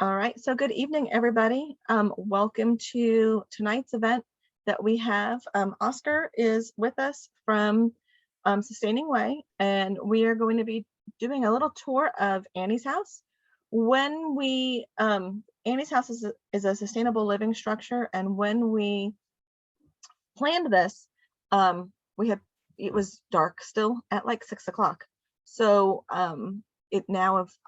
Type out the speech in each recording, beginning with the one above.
All right, so good evening, everybody. Welcome to tonight's event that we have. Oscar is with us from Sustaining Way, and we are going to be doing a little tour of Annie's house. Annie's house is a sustainable living structure, and when we planned this, it was dark still at like 6 o'clock. So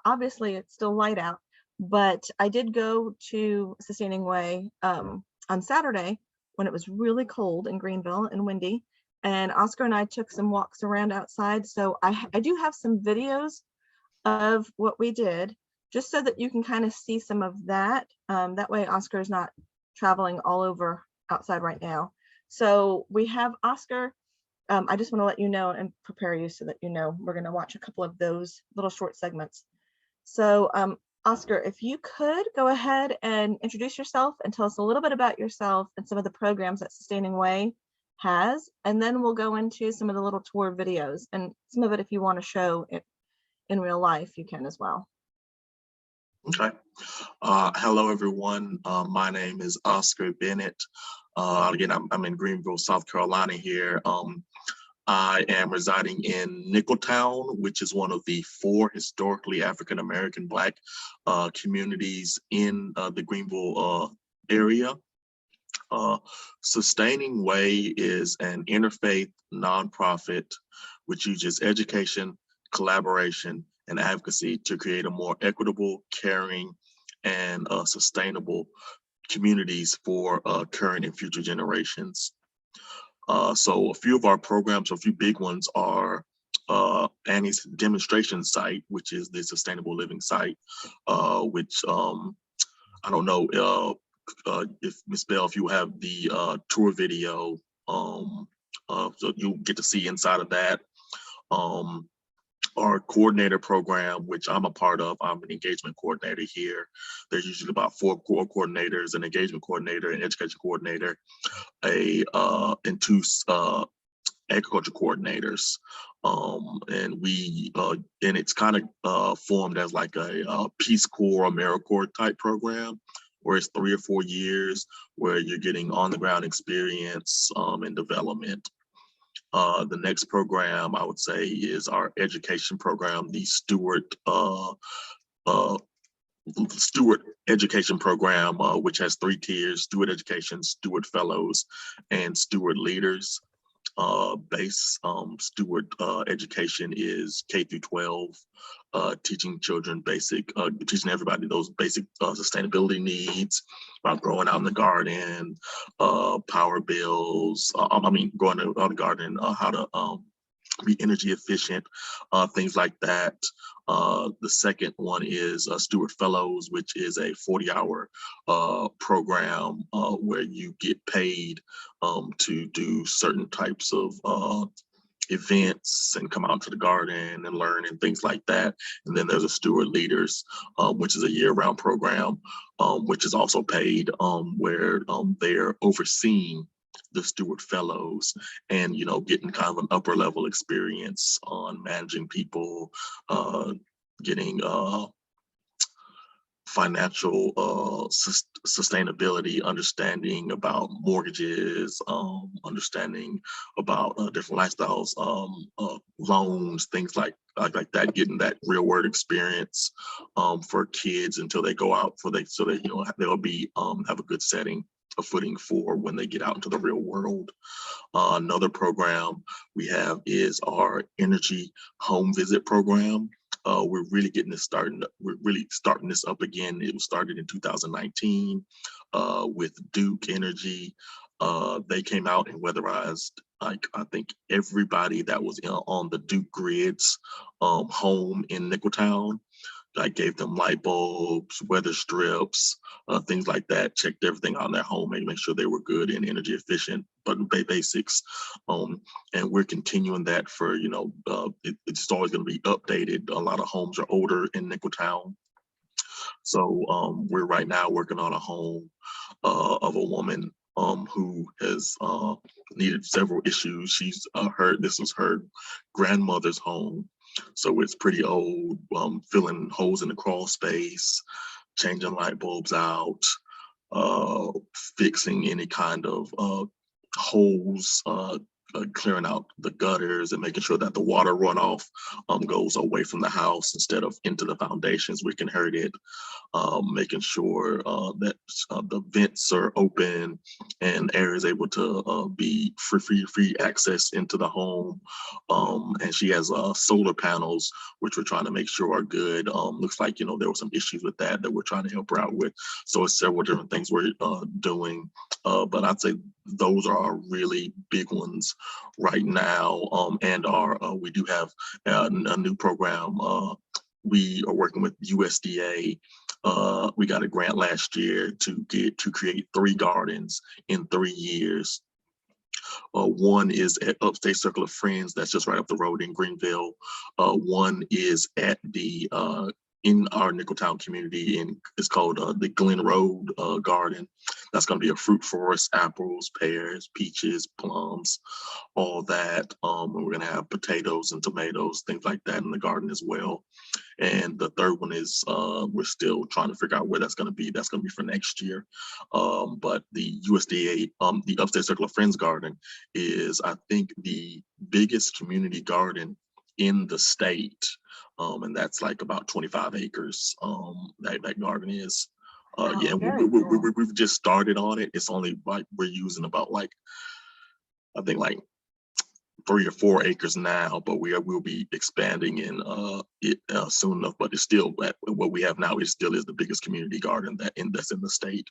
obviously it's still light out, but I did go to Sustaining Way on Saturday when it was really cold in Greenville and windy, and Oscar and I took some walks around outside. So I do have some videos of what we did, just so that you can kind of see some of that. That way Oscar is not traveling all over outside right now. So we have Oscar. I just want to let you know and prepare you so that you know we're going to watch a couple of those little short segments. So Oscar, if you could go ahead and introduce yourself and tell us a little bit about yourself and some of the programs that Sustaining Way has, and then we'll go into some of the little tour videos, and some of it, if you want to show it in real life, you can as well. Okay. Hello, everyone. My name is Oscar Bennett. Again, I'm in Greenville, South Carolina here. I am residing in Nicholtown, which is one of the 4 historically African-American Black communities in the Greenville area. Sustaining Way is an interfaith nonprofit which uses education, collaboration, and advocacy to create a more equitable, caring, and sustainable communities for current and future generations. So a few of our programs, a few big ones, are Annie's demonstration site, which is the sustainable living site, which I don't know if Ms. Bell, if you have the tour video, so you'll get to see inside of that. Our coordinator program, which I'm a part of, I'm an engagement coordinator here. There's usually about 4 core coordinators, an engagement coordinator, an education coordinator, and 2 agriculture coordinators. And it's kind of formed as like a Peace Corps, AmeriCorps type program, where it's 3 or 4 years where you're getting on the ground experience and development. The next program I would say is our education program, the Stewart Education Program, which has 3 tiers: Stewart Education, Stewart Fellows, and Stewart Leaders. Stewart education is K through 12, teaching children teaching everybody those basic sustainability needs about growing out in the garden, power bills. Growing out in the garden, how to be energy efficient, things like that. The second one is Stewart Fellows, which is a 40-hour program where you get paid to do certain types of events and come out to the garden and learn and things like that. And then there's a Stewart Leaders, which is a year-round program, which is also paid, where they're overseeing the Stewart Fellows and, getting kind of an upper level experience on managing people, getting financial sustainability, understanding about mortgages, understanding about different lifestyles, loans, things like that, getting that real world experience for kids until they go out so they'll be have a good setting, a footing for when they get out into the real world. Another program we have is our Energy Home Visit Program. We're really getting this started. We're really starting this up again. It was started in 2019 with Duke Energy. They came out and weatherized, I think, everybody that was on the Duke grids home in Nicholtown. I gave them light bulbs, weather strips, things like that. Checked everything on their home, make sure they were good and energy efficient, but basics. And we're continuing that for, it's always going to be updated. A lot of homes are older in Nicholtown. So we're right now working on a home of a woman who has needed several issues. This was her grandmother's home. So it's pretty old, filling holes in the crawl space, changing light bulbs out, fixing any kind of holes, clearing out the gutters and making sure that the water runoff goes away from the house instead of into the foundations, we can hurt it. Making sure that the vents are open and air is able to be free access into the home. And she has solar panels, which we're trying to make sure are good. Looks like, you know, there were some issues with that we're trying to help her out with. So it's several different things we're doing. But I'd say those are our really big ones right now. And we do have a new program. We are working with USDA. We got a grant last year to create 3 gardens in 3 years. One is at Upstate Circle of Friends, that's just right up the road in Greenville. One is at the in our Nicholtown community, and it's called the Glen Road Garden. That's going to be a fruit forest, apples, pears, peaches, plums, all that. And we're going to have potatoes and tomatoes, things like that in the garden as well. And the third one is we're still trying to figure out where that's going to be. That's going to be for next year. But the USDA, the Upstate Circle of Friends Garden is, I think, the biggest community garden in the state. And that's like about 25 acres, that garden is. Yeah, we've just started on it. It's only like we're using about like, I think like 3 or 4 acres now, but we'll be expanding in it soon enough. But it's still, what we have now, it still is the biggest community garden that's in the state.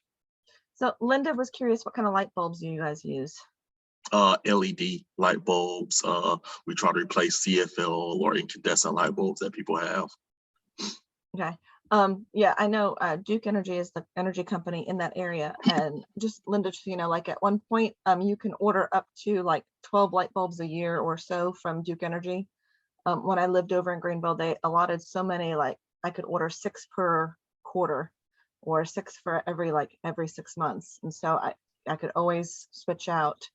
So Linda was curious, what kind of light bulbs do you guys use? LED light bulbs. We try to replace CFL or incandescent light bulbs that people have. Okay. Yeah, I know Duke Energy is the energy company in that area, and just Linda, you know, like at one point, you can order up to like 12 light bulbs a year or so from Duke Energy. When I lived over in Greenville, they allotted so many, like I could order 6 per quarter or 6 for every 6 months, and so I could always switch out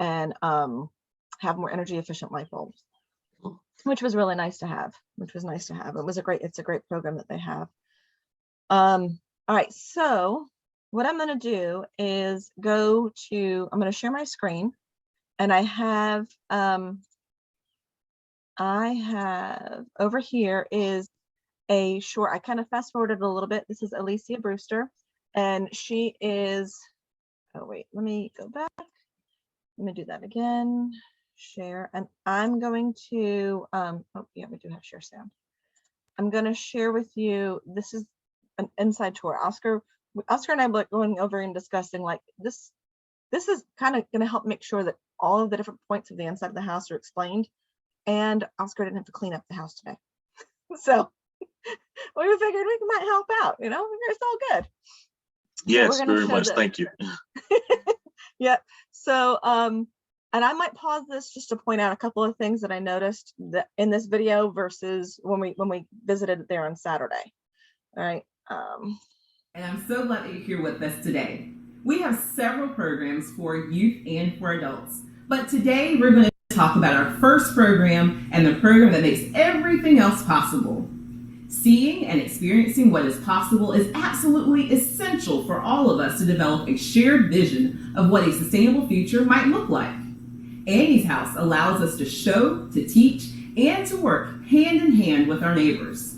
and have more energy efficient light bulbs, which was really nice to have. It's a great program that they have. All right, so what I'm going to do is I'm going to share my screen, and I have over here is a short, I kind of fast forwarded a little bit. This is Alicia Brewster, and she is, oh wait, let me go back. Let me do that again. Share, and I'm going to, oh yeah, we do have share sound. I'm going to share with you, this is an inside tour. Oscar and I were going over and discussing like this is kind of going to help make sure that all of the different points of the inside of the house are explained, and Oscar didn't have to clean up the house today. So we figured we might help out, you know, it's all good. Yes, so very much. Thank you. Yeah. So, and I might pause this just to point out a couple of things that I noticed that in this video versus when we visited there on Saturday. All right. And I'm so glad that you're here with us today. We have several programs for youth and for adults, but today we're going to talk about our first program and the program that makes everything else possible. Seeing and experiencing what is possible is absolutely essential for all of us to develop a shared vision of what a sustainable future might look like. Annie's House allows us to show, to teach, and to work hand in hand with our neighbors.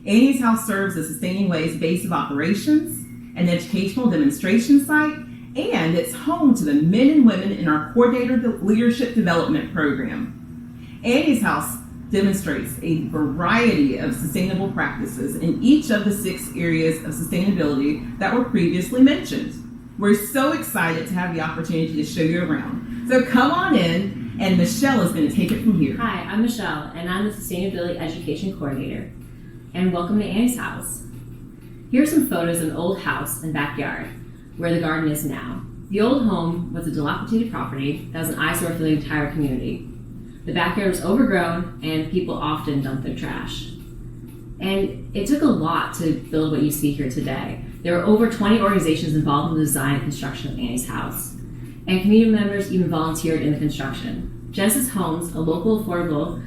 Annie's House serves as Sustaining Way's base of operations, an educational demonstration site, and it's home to the men and women in our Coordinator Leadership Development Program. Annie's House demonstrates a variety of sustainable practices in each of the 6 areas of sustainability that were previously mentioned. We're so excited to have the opportunity to show you around. So come on in, and Michelle is going to take it from here. Hi, I'm Michelle, and I'm the Sustainability Education Coordinator. And welcome to Annie's House. Here are some photos of an old house and backyard, where the garden is now. The old home was a dilapidated property that was an eyesore for the entire community. The backyard was overgrown, and people often dumped their trash. And it took a lot to build what you see here today. There were over 20 organizations involved in the design and construction of Annie's House. And community members even volunteered in the construction. Genesis Homes, a local affordable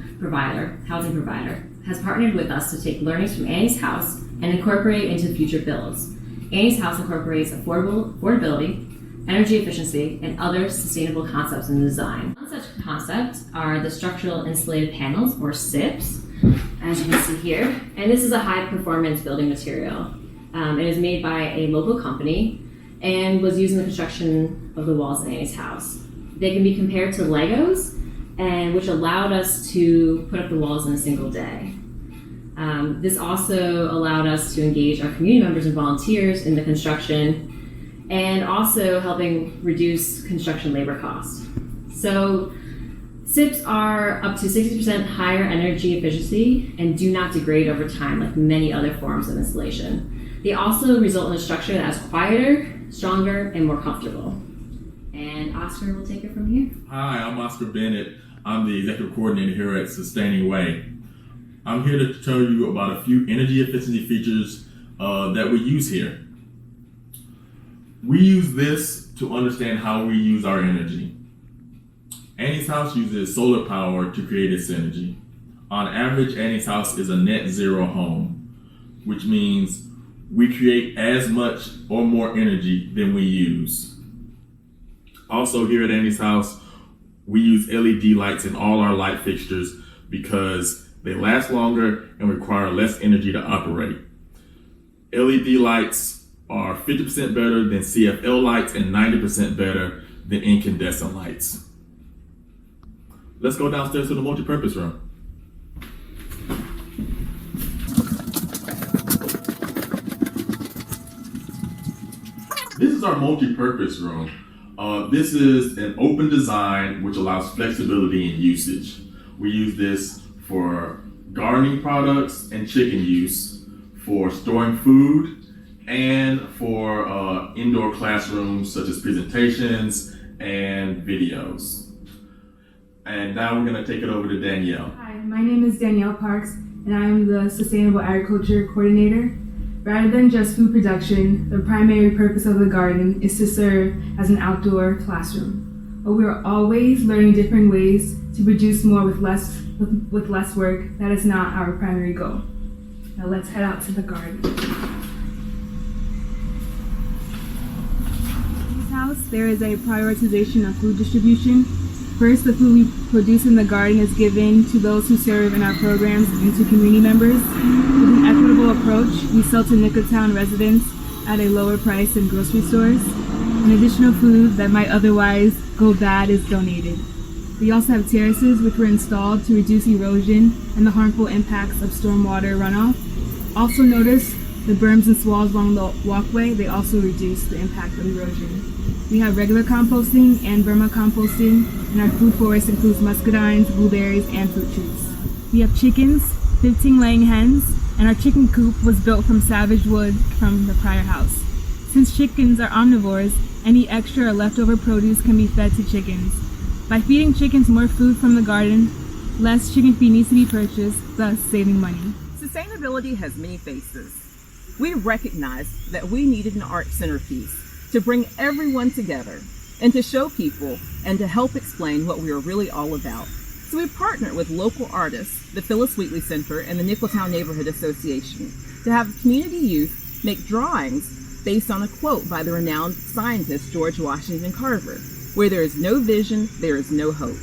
housing provider, has partnered with us to take learnings from Annie's house and incorporate it into future builds. Annie's house incorporates affordability, energy efficiency, and other sustainable concepts in design. One such concept are the structural insulated panels, or SIPs, as you can see here. And this is a high performance building material. It is made by a local company and was used in the construction of the walls in Annie's house. They can be compared to Legos, and which allowed us to put up the walls in a single day. This also allowed us to engage our community members and volunteers in the construction, and also helping reduce construction labor costs. So SIPs are up to 60% higher energy efficiency and do not degrade over time like many other forms of insulation. They also result in a structure that is quieter, stronger, and more comfortable. And Oscar will take it from here. Hi, I'm Oscar Bennett. I'm the executive coordinator here at Sustaining Way. I'm here to tell you about a few energy efficiency features that we use here. We use this to understand how we use our energy. Annie's house uses solar power to create its energy. On average, Annie's house is a net zero home, which means we create as much or more energy than we use. Also, here at Annie's house, we use LED lights in all our light fixtures because they last longer and require less energy to operate. LED lights are 50% better than CFL lights and 90% better than incandescent lights. Let's go downstairs to the multi-purpose room. This is our multi-purpose room. This is an open design which allows flexibility in usage. We use this for gardening products and chicken use, for storing food, and for indoor classrooms such as presentations and videos. And now we're going to take it over to Danielle. Hi, my name is Danielle Parks, and I am the Sustainable Agriculture Coordinator. Rather than just food production, the primary purpose of the garden is to serve as an outdoor classroom. But we are always learning different ways to produce more with less work. That is not our primary goal. Now let's head out to the garden. In this house, there is a prioritization of food distribution. First, the food we produce in the garden is given to those who serve in our programs and to community members. With an equitable approach, we sell to Nicholtown residents at a lower price than grocery stores. And additional food that might otherwise go bad is donated. We also have terraces which were installed to reduce erosion and the harmful impacts of stormwater runoff. Also notice the berms and swalls along the walkway, they also reduce the impact of erosion. We have regular composting and vermicomposting, and our food forest includes muscadines, blueberries, and fruit trees. We have chickens, 15 laying hens, and our chicken coop was built from salvage wood from the prior house. Since chickens are omnivores, any extra or leftover produce can be fed to chickens. By feeding chickens more food from the garden, less chicken feed needs to be purchased, thus saving money. Sustainability has many faces. We recognized that we needed an art centerpiece to bring everyone together and to show people and to help explain what we are really all about. So we partnered with local artists, the Phyllis Wheatley Center and the Nicholtown Neighborhood Association, to have community youth make drawings based on a quote by the renowned scientist George Washington Carver, where there is no vision, there is no hope.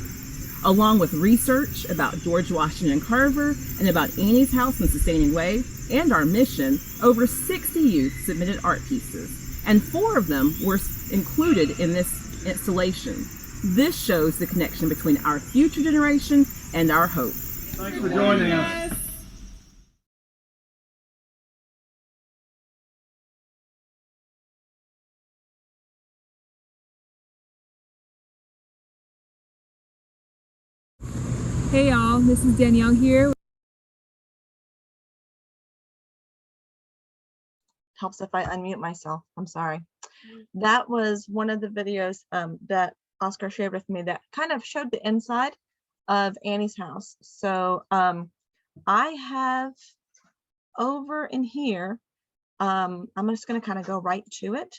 Along with research about George Washington Carver and about Annie's House and Sustaining Way and our mission, over 60 youth submitted art pieces, and 4 of them were included in this installation. This shows the connection between our future generation and our hope. Thanks for joining us. Hey y'all, this is Danielle here. Helps if I unmute myself. I'm sorry. That was one of the videos that Oscar shared with me that kind of showed the inside of Annie's house. So I have over in here, I'm just going to kind of go right to it,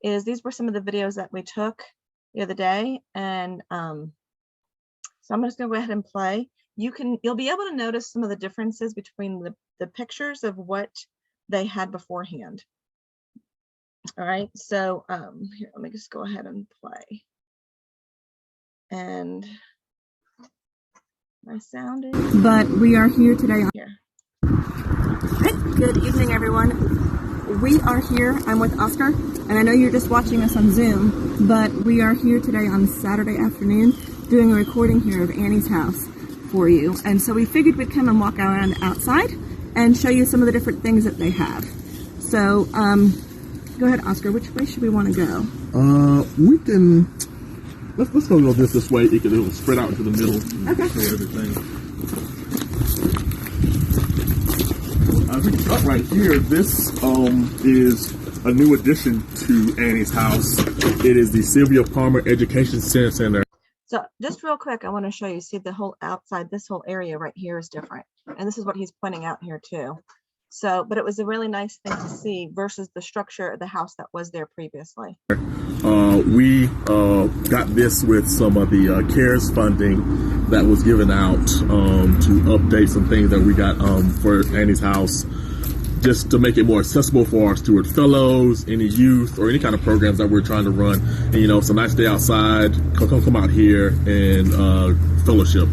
is these were some of the videos that we took the other day. And so I'm just going to go ahead and play. you'll be able to notice some of the differences between the pictures of what they had beforehand. All right, so here, let me just go ahead and play. And my sound is. But we are here today. Here. Hi, good evening, everyone. We are here. I'm with Oscar, and I know you're just watching us on Zoom, but we are here today on Saturday afternoon doing a recording here of Annie's house for you. And so we figured we'd come and walk around outside and show you some of the different things that they have. So, go ahead, Oscar. Which way should we want to go? We can. Let's go this way. It'll spread out into the middle. Okay. Show everything. I think up right here. This is a new addition to Annie's house. It is the Sylvia Palmer Education Center. So just real quick, I want to show you, see the whole outside, this whole area right here is different. And this is what he's pointing out here too. So, but it was a really nice thing to see versus the structure of the house that was there previously. We got this with some of the CARES funding that was given out to update some things that we got for Annie's house, just to make it more accessible for our Steward Fellows, any youth, or any kind of programs that we're trying to run. And, you know, it's a nice day outside. Come out here and fellowship.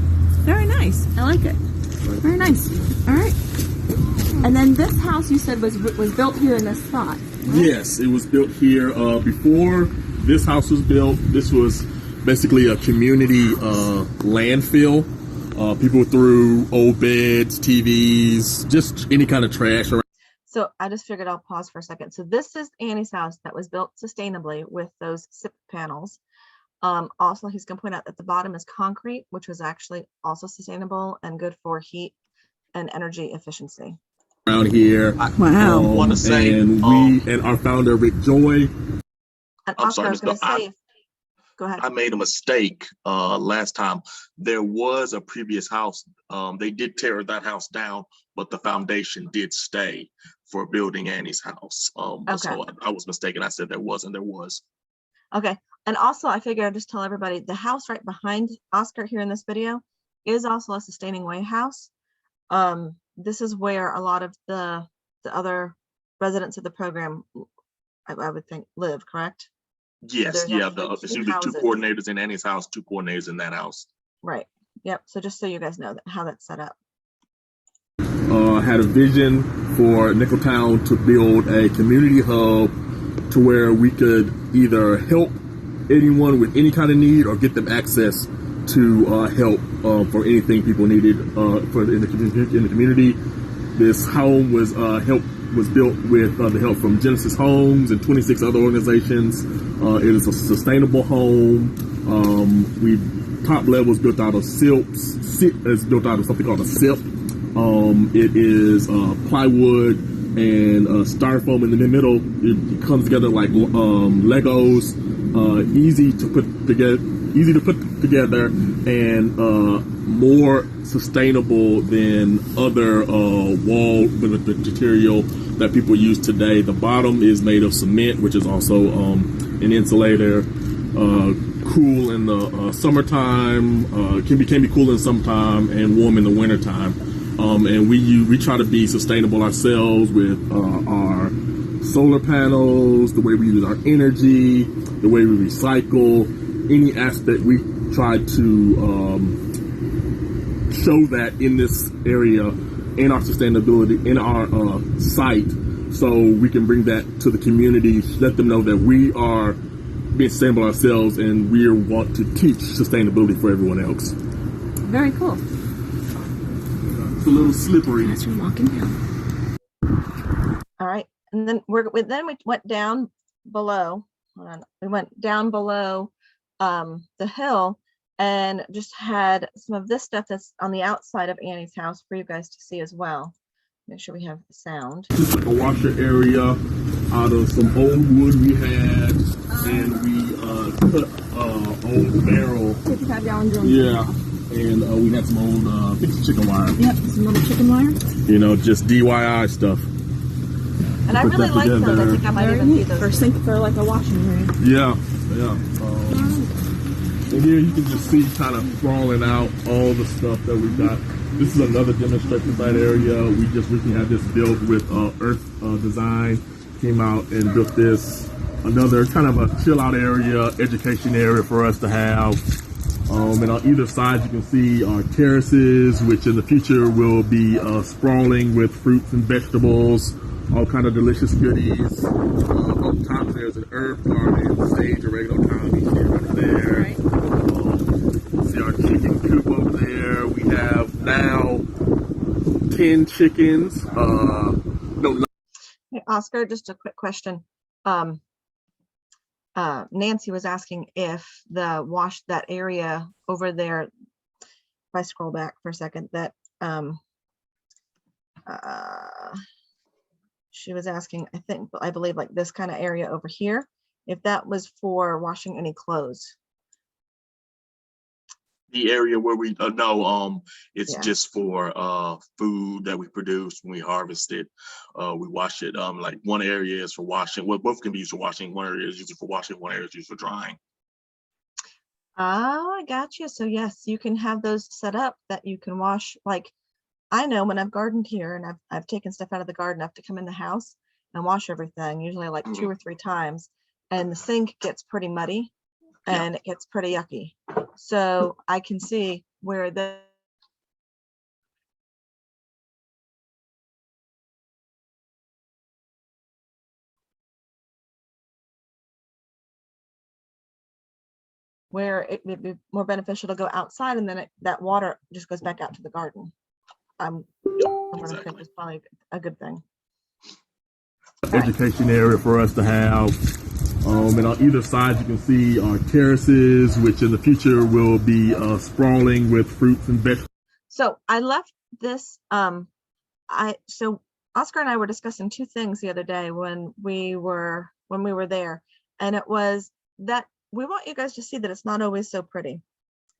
Very nice. I like it. Very nice. All right. And then this house you said was built here in this spot. Right? Yes, it was built here before this house was built. This was basically a community landfill. People threw old beds, TVs, just any kind of trash around. So I just figured I'll pause for a second. So this is Annie's house that was built sustainably with those SIP panels. Also, he's going to point out that the bottom is concrete, which was actually also sustainable and good for heat and energy efficiency. Around here. Wow. I want to say, and we and our founder Rick Joy. And I'm Oscar, sorry, I was going to Mr. say, go ahead. I made a mistake last time. There was a previous house. They did tear that house down, but the foundation did stay for building Annie's house. Okay. So I was mistaken. I said there wasn't. There was. Okay. And also, I figured I'd just tell everybody the house right behind Oscar here in this video is also a Sustaining Way house. This is where a lot of the other residents of the program, I would think, live, correct? Yes, there's yeah. actually It's two usually two houses. coordinators in Annie's house, two coordinators in that house. Right. Yep. So just so you guys know how that's set up. Had a vision for Nicholtown to build a community hub to where we could either help anyone with any kind of need or get them access to help for anything people needed in the community. This home was built with the help from Genesis Homes and 26 other organizations. It is a sustainable home. Top level is built out of silks. It's built out of something called a SIP. It is plywood and styrofoam in the middle. It comes together like Legos. Easy to put together, and more sustainable than other wall material that people use today. The bottom is made of cement, which is also an insulator. Cool in the summertime, can be cool in summertime and warm in the wintertime. And we try to be sustainable ourselves with our solar panels, the way we use our energy, the way we recycle, any aspect. We try to show that in this area, in our sustainability, in our site, so we can bring that to the community, let them know that we are being sustainable ourselves and we want to teach sustainability for everyone else. Very cool. It's a little slippery. As we're walking down. All right. And then we went down below. Hold on. We went down below the hill and just had some of this stuff that's on the outside of Annie's house for you guys to see as well. Make sure we have the sound. Just like a washer area out of some old wood we had, and we cut old barrel. 55-gallon drum. Yeah, and we had some old, I think it's chicken wire. Yep, some little chicken wire. You know, just DIY stuff. And I Put really that like those. I together. think I might Very even see neat. those. For sink, for like a washing area. Yeah, yeah. And here you can just see kind of sprawling out all the stuff that we've got. This is another demonstration site area. We just recently had this built with Earth Design. Came out and built this. Another kind of a chill out area, education area for us to have. And on either side you can see our terraces, which in the future will be sprawling with fruits and vegetables, all kind of delicious goodies. Up top there's an herb garden, sage, oregano, thyme, you see it right there. See our chicken coop over there. We have now 10 chickens. Hey, Oscar, just a quick question. Nancy was asking if that area over there, if I scroll back for a second, that she was asking, I believe like this kind of area over here, if that was for washing any clothes. The area where we no, it's Yeah. just for food that we produce when we harvest it. We wash it. Like one area is for washing. Well, both can be used for washing. One area is used for washing. One area is used for drying. Oh, I got you. So yes, you can have those set up that you can wash. Like I know when I've gardened here and I've taken stuff out of the garden, I have to come in the house and wash everything, usually like 2 or 3 times, and the sink gets pretty muddy and it gets pretty yucky. So I can see where it would be more beneficial to go outside, and then that water just goes back out to the garden. I'm gonna think Exactly. it's probably a good thing. Education area for us to have. And on either side you can see our terraces, which in the future will be sprawling with fruits and vegetables. So I left this. So Oscar and I were discussing 2 things the other day when we were there, and it was that we want you guys to see that it's not always so pretty.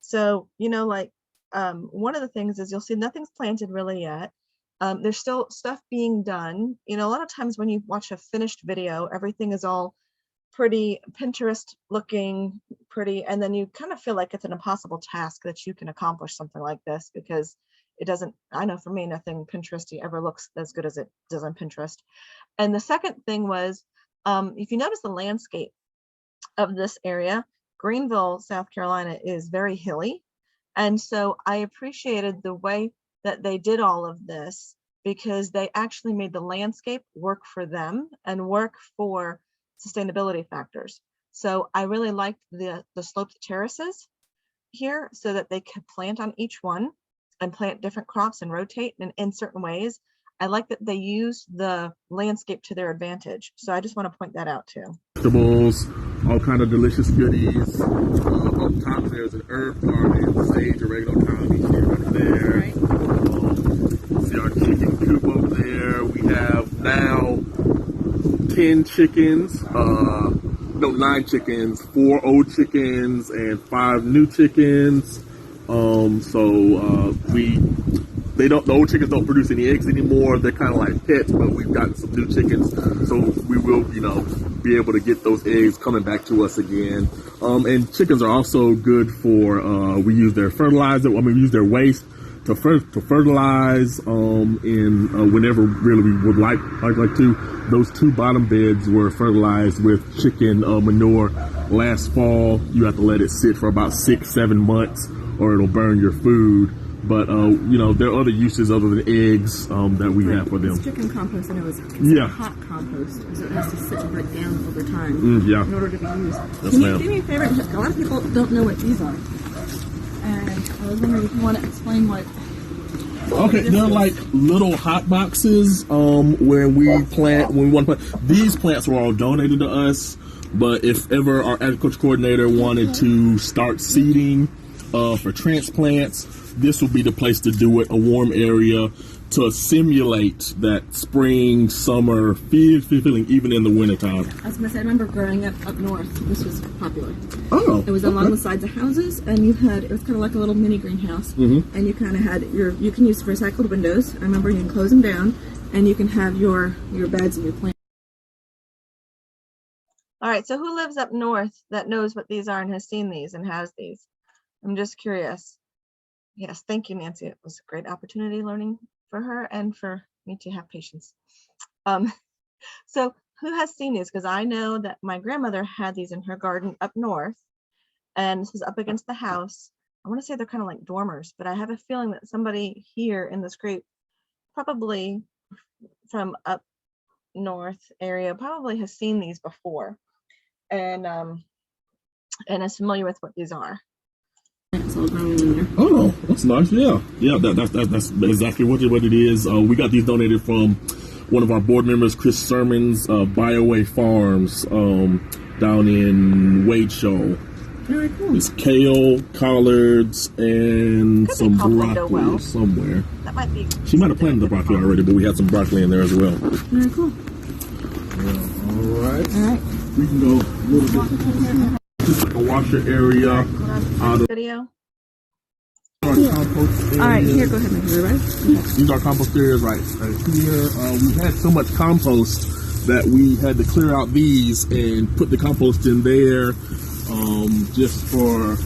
So like one of the things is you'll see nothing's planted really yet. There's still stuff being done. A lot of times when you watch a finished video, everything is all pretty Pinterest looking, pretty, and then you kind of feel like it's an impossible task that you can accomplish something like this, because it doesn't, I know for me, nothing Pinteresty ever looks as good as it does on Pinterest. And the second thing was, if you notice the landscape of this area, Greenville, South Carolina is very hilly. And so I appreciated the way that they did all of this, because they actually made the landscape work for them and work for sustainability factors. So I really liked the sloped terraces here, so that they could plant on each one and plant different crops and rotate in certain ways. I like that they use the landscape to their advantage. So I just want to point that out too. Vegetables, all kind of delicious goodies. Up top there's an herb garden, sage, oregano, thyme, you see it right there. See our chicken coop over there. We have now 10 chickens, 9 chickens, 4 old chickens and 5 new chickens. The old chickens don't produce any eggs anymore. They're kind of like pets, but we've gotten some new chickens, so we will, be able to get those eggs coming back to us again. And chickens are also good for, we use their fertilizer. We use their waste to fertilize, whenever really we would like to. Those 2 bottom beds were fertilized with chicken manure last fall. You have to let it sit for about 6-7 months or it'll burn your food. But, there are other uses other than eggs that we have for them. It's chicken compost, and it's hot compost, so it has to sit and break down over time in order to be used. Can you do me a favor? A lot of people don't know what these are. And I was wondering if you want to explain what... Okay, they're like little hot boxes where we want to plant. These plants were all donated to us, but if ever our agriculture coordinator wanted to start seeding for transplants, this will be the place to do it, a warm area to simulate that spring, summer feeling even in the wintertime. I was going to say, I remember growing up north, this was popular. Oh, it was along the sides of houses, and it was kind of like a little mini greenhouse, and you kind of had you can use recycled windows. I remember you can close them down, and you can have your beds and your plants. All right, so who lives up north that knows what these are and has seen these and has these? I'm just curious. Yes, thank you, Nancy. It was a great opportunity learning for her and for me to have patience. So who has seen these? Because I know that my grandmother had these in her garden up north, and this was up against the house. I want to say they're kind of like dormers, but I have a feeling that somebody here in this group, probably from up north area, probably has seen these before, and is familiar with what these are. Oh, that's nice. Yeah, that's exactly what it is. We got these donated from one of our board members, Chris Sermon's Bioway Farms down in Wade Shoal. Very cool. It's kale, collards, and Could be some called window broccoli well. somewhere. That might be. She might have planted the broccoli already, but we had some broccoli in there as well. Very cool. Yeah, all right. All right. We can go a little bit. Just like a washer area out of Video. our compost area. All right, here, go ahead, Mr. Right? These are compost areas right here. We had so much compost that we had to clear out these and put the compost in there just for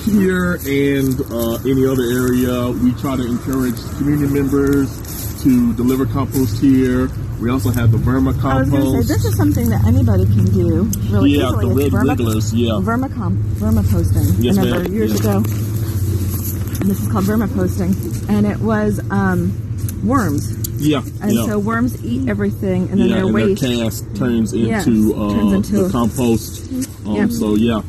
here and any other area. We try to encourage community members to deliver compost here. We also have the vermicompost. I was going to say, this is something that anybody can do really Yeah, easily. the red It's wrigglers, yeah. vermiposting. Yes, I remember ma'am. years ago. And this is called vermiposting. And it was worms. Yeah, And yeah. so worms eat everything, and then their waste. Their cast turns into, Yes, turns into the compost. Yeah. So yeah,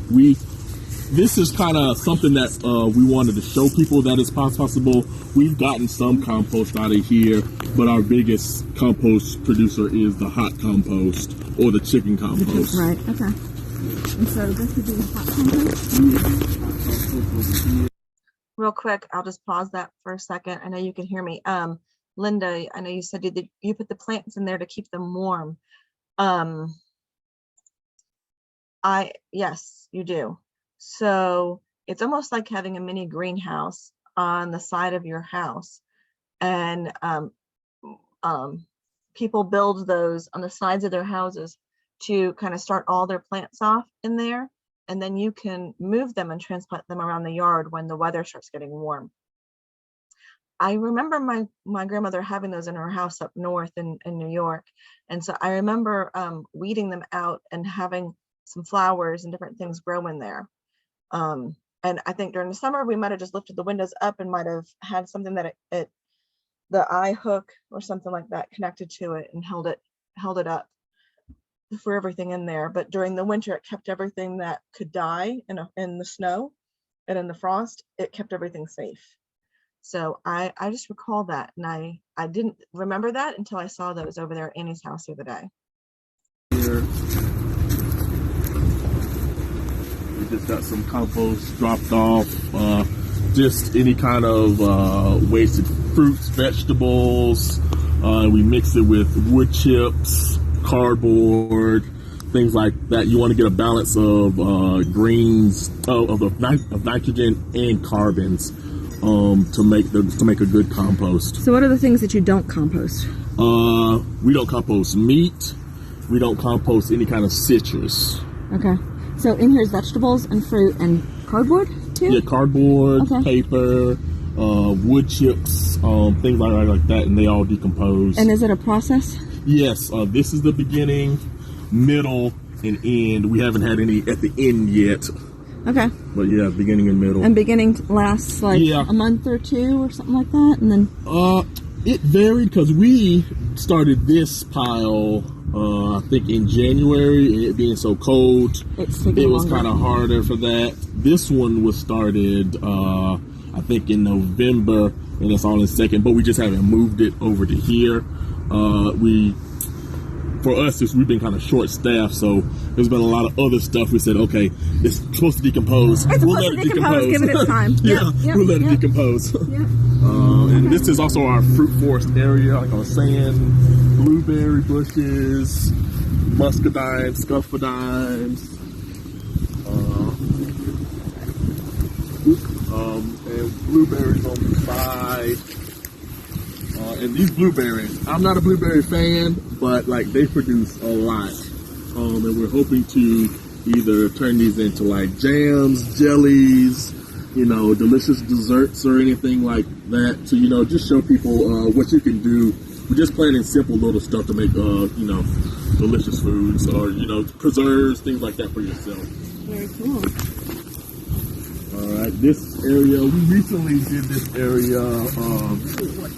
this is kind of something that we wanted to show people that it's possible. We've gotten some compost out of here, but our biggest compost producer is the hot compost or the chicken compost. Right, okay. And so this would be hot compost. Real quick, I'll just pause that for a second. I know you can hear me. Linda, I know you said you put the plants in there to keep them warm. Yes, you do. So it's almost like having a mini greenhouse on the side of your house. And people build those on the sides of their houses to kind of start all their plants off in there. And then you can move them and transplant them around the yard when the weather starts getting warm. I remember my grandmother having those in her house up north in New York. And so I remember weeding them out and having some flowers and different things grow in there. And I think during the summer, we might have just lifted the windows up and might have had something that the eye hook or something like that connected to it and held it up for everything in there. But during the winter, it kept everything that could die in the snow and in the frost. It kept everything safe. So I just recall that, and I didn't remember that until I saw those over there at Annie's house the other day. Here. We just got some compost dropped off. Just any kind of wasted fruits, vegetables. We mix it with wood chips, cardboard, things like that. You want to get a balance of greens, of nitrogen and carbons. To make a good compost. So what are the things that you don't compost? We don't compost meat. We don't compost any kind of citrus. Okay. So in here's vegetables and fruit and cardboard too? Yeah, cardboard, okay. Paper, wood chips, things like that, and they all decompose. And is it a process? Yes. This is the beginning, middle, and end. We haven't had any at the end yet. Okay. But yeah, beginning and middle. And beginning lasts like a month or two or something like that, and then. It varied because we started this pile, I think in January, and it being so cold, it was kind of harder for that. This one was started, I think in November, and it's all in second, but we just haven't moved it over to here. For us, we've been kind of short-staffed, so there's been a lot of other stuff. We said, okay, it's supposed to decompose. We'll let it decompose. Give it its time. We'll let it decompose. And this is also our fruit forest area, like I was saying, blueberry bushes, muscadines, scuffadines, and blueberries on the side. And these blueberries, I'm not a blueberry fan, but like they produce a lot and we're hoping to either turn these into like jams, jellies, delicious desserts or anything like that to, just show people what you can do. We're just planning simple little stuff to make, delicious foods or, preserves, things like that for yourself. Very cool. All right, this area, we recently did this area,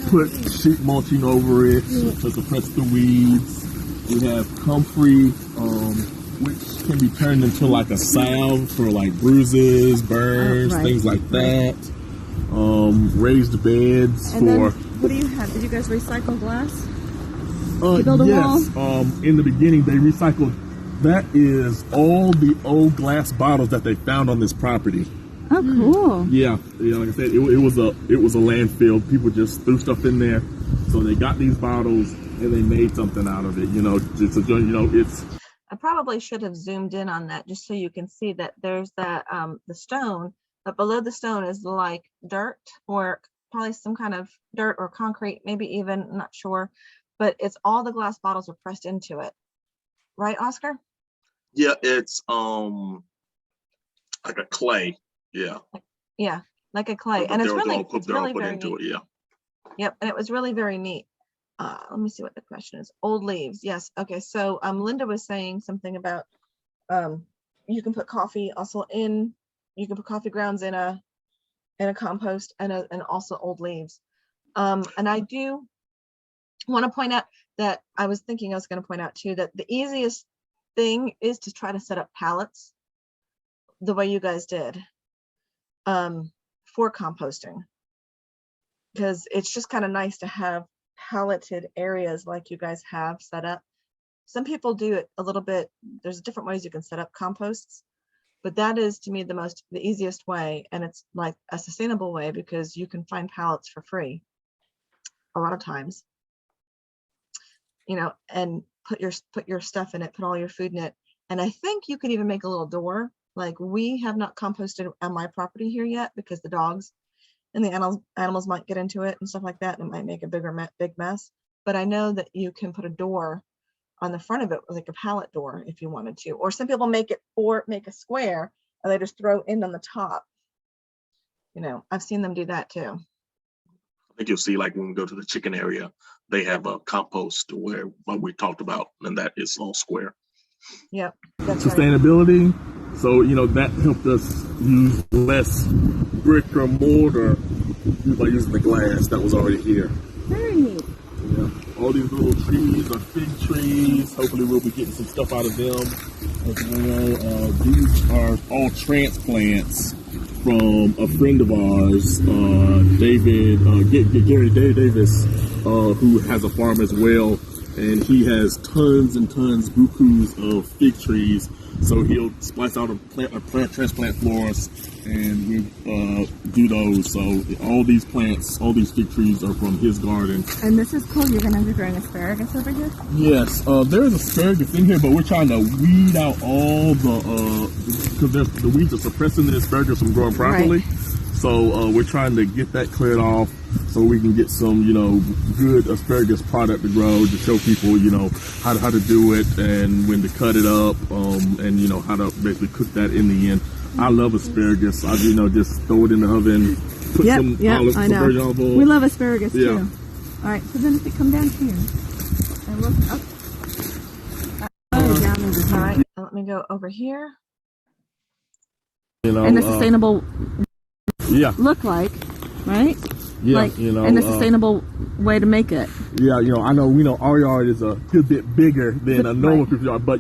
put sheet mulching over it to suppress the weeds. We have comfrey, which can be turned into like a salve for like bruises, burns, things like that. Raised beds And for. then, what do you have? Did you guys recycle glass? To build a wall? In the beginning they recycled. That is all the old glass bottles that they found on this property. Oh, cool. Yeah, like I said, it was a landfill. People just threw stuff in there, so they got these bottles and they made something out of it. It's. I probably should have zoomed in on that just so you can see that there's that the stone, but below the stone is like dirt or probably some kind of dirt or concrete, maybe even, I'm not sure, but it's all the glass bottles are pressed into it. Right, Oscar? Yeah, it's like a clay. Yeah. Yeah, like a clay. But And it's they're really, all put, it's they're all really put very into neat. it. Yeah. Yep, and it was really very neat. Let me see what the question is. Old leaves, yes. Okay, so Linda was saying something about you can put coffee also in, you can put coffee grounds in a compost and also old leaves. And I do want to point out that I was going to point out too that the easiest thing is to try to set up pallets the way you guys did for composting, because it's just kind of nice to have palleted areas like you guys have set up. Some people do it a little bit. There's different ways you can set up composts, but that is to me the easiest way, and it's like a sustainable way because you can find pallets for free a lot of times, and put your stuff in it, put all your food in it. And I think you could even make a little door. Like, we have not composted on my property here yet because the dogs and the animals might get into it and stuff like that, and it might make a big mess. But I know that you can put a door on the front of it, like a pallet door, if you wanted to. Or some people make a square and they just throw in on the top. I've seen them do that too. I think you'll see, like when we go to the chicken area, they have a compost where what we talked about, and that is all square. Yep, that's Sustainability. Right. So, that helped us use less brick or mortar by using the glass that was already here. Very neat. Yeah. All these little trees are fig trees. Hopefully we'll be getting some stuff out of them as well. These are all transplants from a friend of ours, Gary Davis, who has a farm as well. And he has tons and tons, bukus of fig trees. So he'll splice out a plant transplant for us, and we do those. So all these plants, all these fig trees are from his garden. And this is cool. You're going to be growing asparagus over here? Yes, there is asparagus in here, but we're trying to weed out all because the weeds are suppressing the asparagus from growing properly. Right. So we're trying to get that cleared off so we can get some, good asparagus product to grow, to show people, how to do it and when to cut it up, and, how to basically cook that in the end. I love asparagus. I, just throw it in the oven, put some virgin olive oil. We love asparagus too. All right, so then if we come down here and look up. All right, let me go over here. And the sustainable look like, right? Yeah, and a sustainable way to make it. Yeah, I know, our yard is a good bit bigger than a normal people's yard, but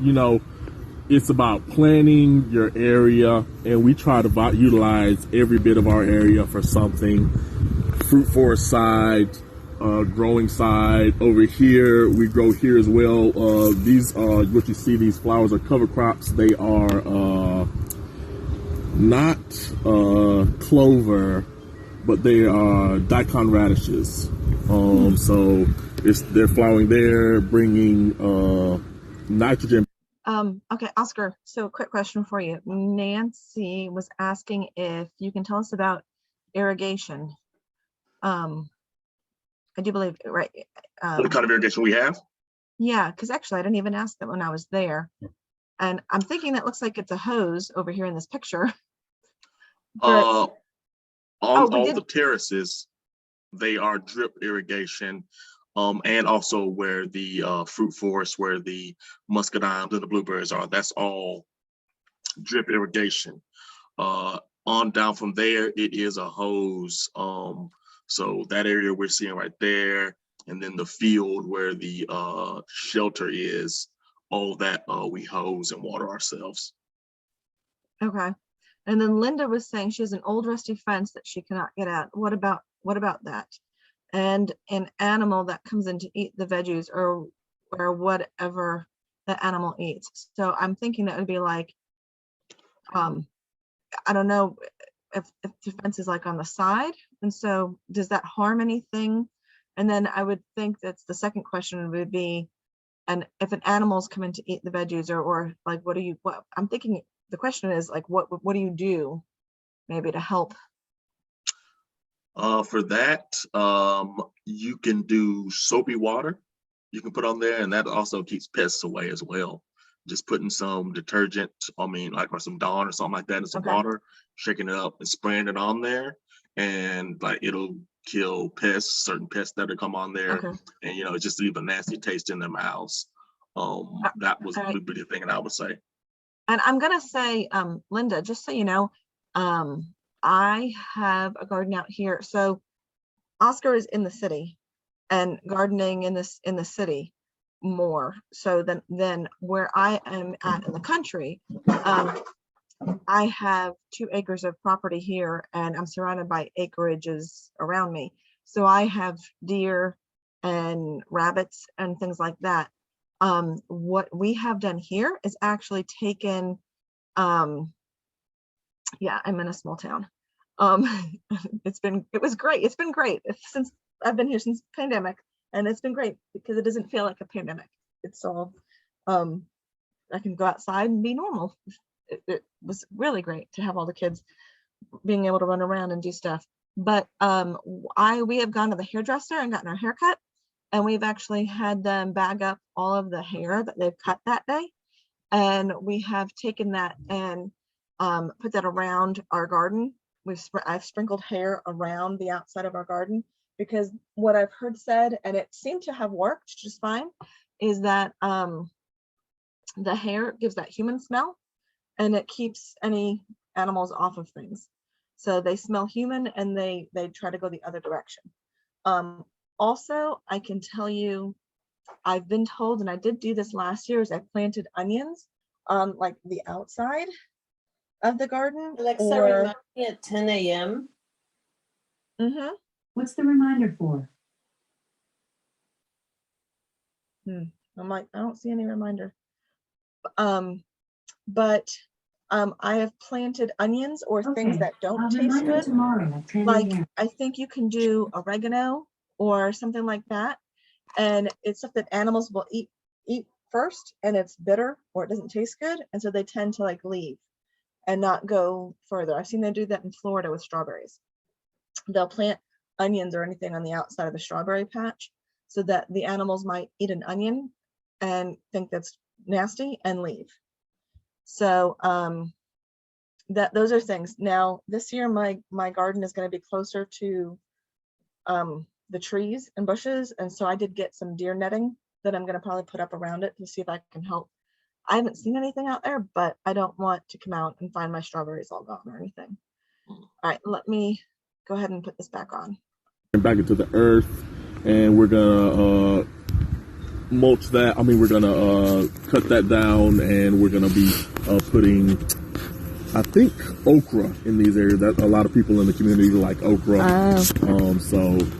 it's about planning your area, and we try to utilize every bit of our area for something. Fruit forest side, growing side. Over here, we grow here as well. These are what you see. These flowers are cover crops. They are not clover, but they are daikon radishes. So they're flowering there, bringing nitrogen. Okay, Oscar, so quick question for you. Nancy was asking if you can tell us about irrigation. I do believe, right? What kind of irrigation we have? Yeah, because actually I didn't even ask them when I was there. And I'm thinking that looks like it's a hose over here in this picture. But On we all did. the terraces, they are drip irrigation, and also where the fruit forest, where the muscadines and the blueberries are, that's all drip irrigation. On down from there, it is a hose. So that area we're seeing right there, and then the field where the shelter is, all that we hose and water ourselves. Okay. And then Linda was saying she has an old rusty fence that she cannot get at. What about that? And an animal that comes in to eat the veggies or whatever the animal eats. So I'm thinking that would be like, I don't know if the fence is like on the side. And so does that harm anything? And then I would think that's the second question would be, and if an animal's coming to eat the veggies or like, what I'm thinking the question is like, what do you do maybe to help? For that, you can do soapy water. You can put on there, and that also keeps pests away as well. Just putting some detergent, or some Dawn or something like that in some water, shaking it up and spraying it on there, and like it'll kill pests, certain pests that will come on there, and just leave a nasty taste in their mouths. That was the big thing that I would say. And I'm gonna say, Linda, just so you know, I have a garden out here. So Oscar is in the city and gardening in the city more so than where I am at in the country. I have 2 acres of property here and I'm surrounded by acreages around me. So I have deer and rabbits and things like that. What we have done here is actually taken, yeah, I'm in a small town. It was great. It's been great since I've been here since pandemic, and it's been great because it doesn't feel like a pandemic. It's all, I can go outside and be normal. It was really great to have all the kids being able to run around and do stuff. But we have gone to the hairdresser and gotten our hair cut, and we've actually had them bag up all of the hair that they've cut that day. And we have taken that and put that around our garden. I've sprinkled hair around the outside of our garden because what I've heard said, and it seemed to have worked just fine, is that the hair gives that human smell and it keeps any animals off of things. So they smell human and they try to go the other direction. Also, I can tell you, I've been told, and I did do this last year, is I planted onions on like the outside of the garden. Alexa, remind me at 10 a.m. Mm-hmm. What's the reminder for? I'm like, I don't see any reminder. But I have planted onions or things that don't taste good. Tomorrow at 10 Like a.m. I think you can do oregano or something like that. And it's stuff that animals will eat first, and it's bitter or it doesn't taste good. And so they tend to like leave and not go further. I've seen them do that in Florida with strawberries. They'll plant onions or anything on the outside of the strawberry patch so that the animals might eat an onion and think that's nasty and leave. So those are things. Now this year my garden is going to be closer to the trees and bushes, and so I did get some deer netting that I'm going to probably put up around it to see if I can help. I haven't seen anything out there, but I don't want to come out and find my strawberries all gone or anything. All right, let me go ahead and put this back on. Back into the earth, and we're gonna mulch that. We're gonna cut that down, and we're gonna be putting, I think, okra in these areas. That a lot of people in the community like okra.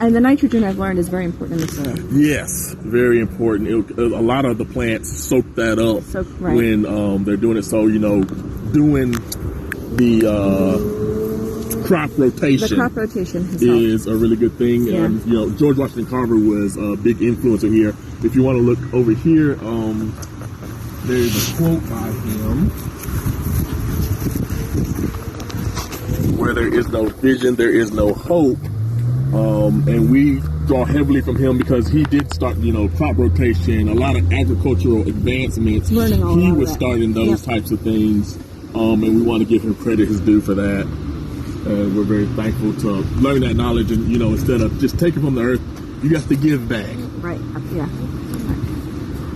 And the nitrogen, I've learned, is very important in the soil. Yes, very important. A lot of the plants soak that up when they're doing it. So doing the crop rotation. The crop rotation is a really good thing. Yeah. And George Washington Carver was a big influencer here. If you want to look over here, there's a quote by him: "Where there is no vision, there is no hope." And we draw heavily from him because he did start, crop rotation, a lot of agricultural advancements. Learning all he about was that. starting those types of things, and we want to give him credit his due for that. And we're very thankful to learn that knowledge, and instead of just taking from the earth, you got to give back. Right. Yeah.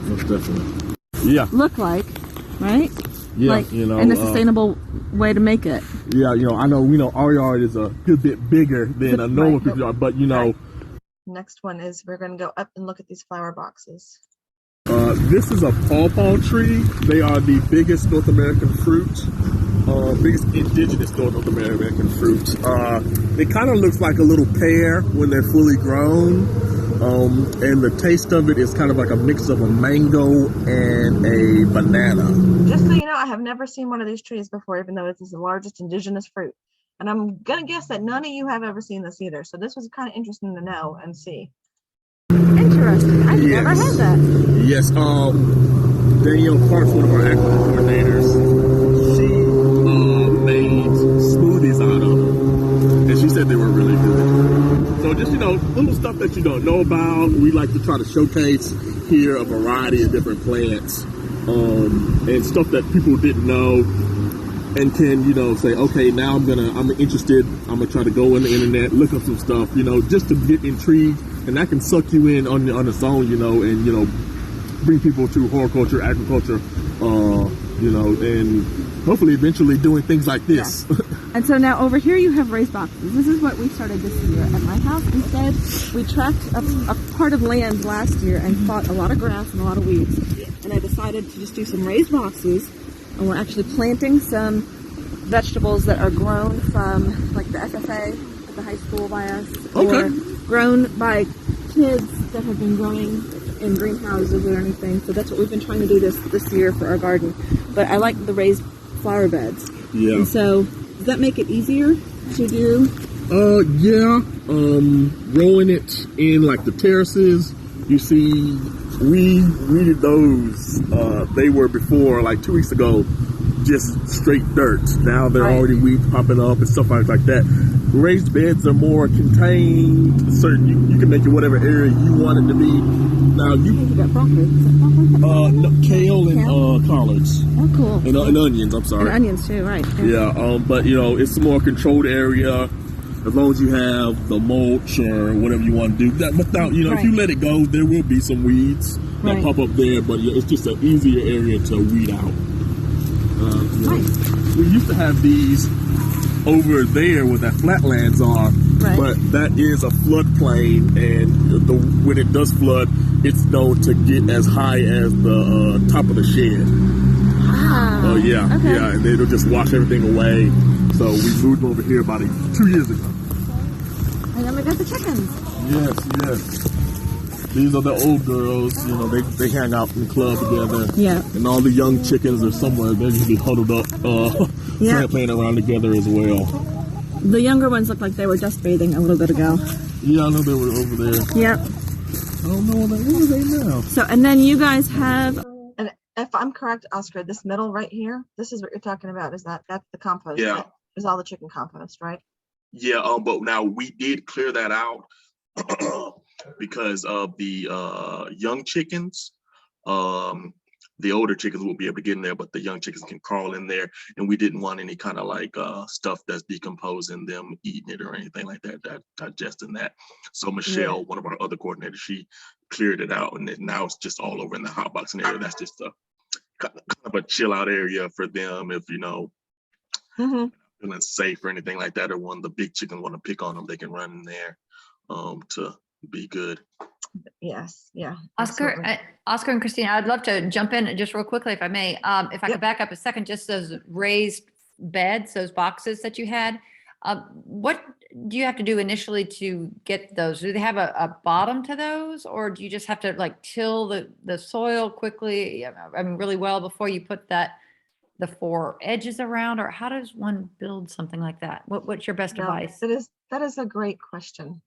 Most definitely. Yeah. Look like, right? Yeah. Like, and a sustainable way to make it. Yeah. I know. Our yard is a good bit bigger than a normal people's yard, but Next one is we're going to go up and look at these flower boxes. This is a pawpaw tree. They are the biggest North American fruit, biggest indigenous North American fruit. It kind of looks like a little pear when they're fully grown, and the taste of it is kind of like a mix of a mango and a banana. Just so you know, I have never seen one of these trees before, even though it is the largest indigenous fruit. And I'm going to guess that none of you have ever seen this either. So this was kind of interesting to know and see. Interesting. I've never had that. Yes. Danielle Parks, one of our active coordinators, she made smoothies out of them, and she said they were really good. So just little stuff that you don't know about. We like to try to showcase here a variety of different plants, and stuff that people didn't know. And can, say, okay, now I'm interested. I'm gonna try to go on the internet, look up some stuff, just to get intrigued, and that can suck you in on its own, and bring people to horticulture, agriculture, and hopefully eventually doing things like this. Yeah. And so now over here you have raised boxes. This is what we started this year at my house. Instead, we tracked a part of land last year and fought a lot of grass and a lot of weeds. And I decided to just do some raised boxes. And we're actually planting some vegetables that are grown from like the FFA at the high school by us, or grown by kids that have been growing in greenhouses or anything. So that's what we've been trying to do this year for our garden. But I like the raised flower beds. Yeah. And so does that make it easier to do? Yeah. Growing it in like the terraces, you see. We did those. They were before, like 2 weeks ago, just straight dirt. Now they're already weeds popping up and stuff like that. Raised beds are more contained. Certain you can make it whatever area you want it to be. Now you got broccoli. Is that broccoli? No, kale and collards. Oh, cool. And onions. I'm sorry. And onions too, right? Yeah. But it's a more controlled area. As long as you have the mulch or whatever you want to do, that without if you let it go, there will be some weeds that pop up there. But it's just an easier area to weed out. We used to have these over there where that flatlands are, but that is a floodplain, and when it does flood, it's known to get as high as the top of the shed. Oh yeah, and it'll just wash everything away. So we moved over here about 2 years ago. And then we got the chickens. Yes. These are the old girls. They hang out in the club together. Yeah. And all the young chickens are somewhere. They're usually huddled up, playing around together as well. The younger ones look like they were just bathing a little bit ago. Yeah, I know they were over there. Yep. I don't know where are they now. So, and then you guys have. And if I'm correct, Oscar, this middle right here, this is what you're talking about. That's the compost? Yeah. That is all the chicken compost, right? Yeah. But now we did clear that out because of the young chickens. The older chickens won't be able to get in there, but the young chickens can crawl in there. And we didn't want any kind of like stuff that's decomposing them, eating it or anything like that, digesting that. So Michelle, one of our other coordinators, she cleared it out, and now it's just all over in the hot boxing area. That's just a kind of a chill out area for them if feeling safe or anything like that, or one of the big chickens want to pick on them, they can run in there to be good. Yes, yeah. Oscar and Christina, I'd love to jump in just real quickly, if I may. If I could back up a second, just those raised beds, those boxes that you had. What do you have to do initially to get those? Do they have a bottom to those, or do you just have to like till the soil quickly, really well before you put the four edges around, or how does one build something like that? What's your best advice? That is a great question.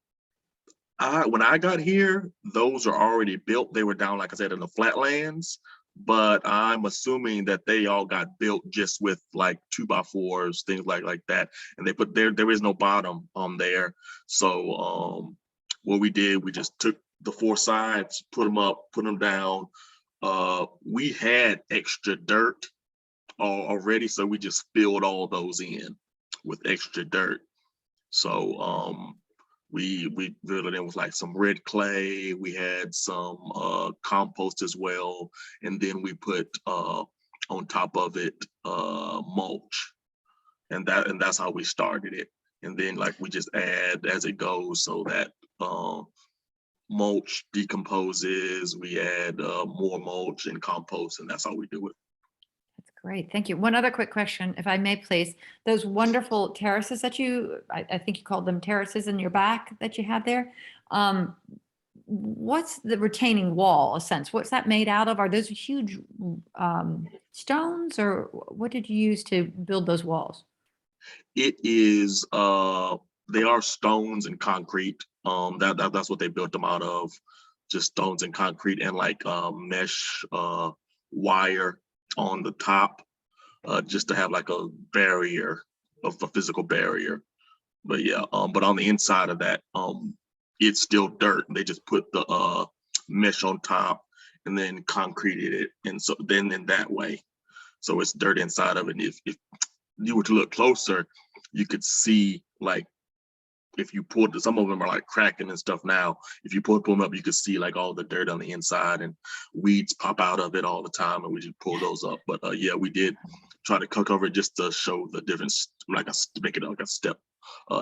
When I got here, those are already built. They were down, like I said, in the flatlands, but I'm assuming that they all got built just with like 2x4s, things like that. And they put there is no bottom on there. So what we did, we just took the 4 sides, put them up, put them down. We had extra dirt already, so we just filled all those in with extra dirt. So we filled it in with like some red clay. We had some compost as well, and then we put on top of it mulch, and that's how we started it. And then like we just add as it goes, so that mulch decomposes. We add more mulch and compost, and that's how we do it. That's great. Thank you. One other quick question, if I may, please. Those wonderful terraces that I think you called them terraces in your back that you had there. What's the retaining wall, a sense? What's that made out of? Are those huge stones, or what did you use to build those walls? It is they are stones and concrete. That's what they built them out of, just stones and concrete, and like mesh wire on the top, just to have like a barrier, a physical barrier. But yeah, but on the inside of that, it's still dirt. They just put the mesh on top and then concreted it, and so then in that way, so it's dirt inside of it. And if you were to look closer, you could see, like, if you pulled, some of them are like cracking and stuff now. If you pull them up, you could see like all the dirt on the inside, and weeds pop out of it all the time, and we just pull those up. But yeah, we did try to cover it just to show the difference, like make it like a step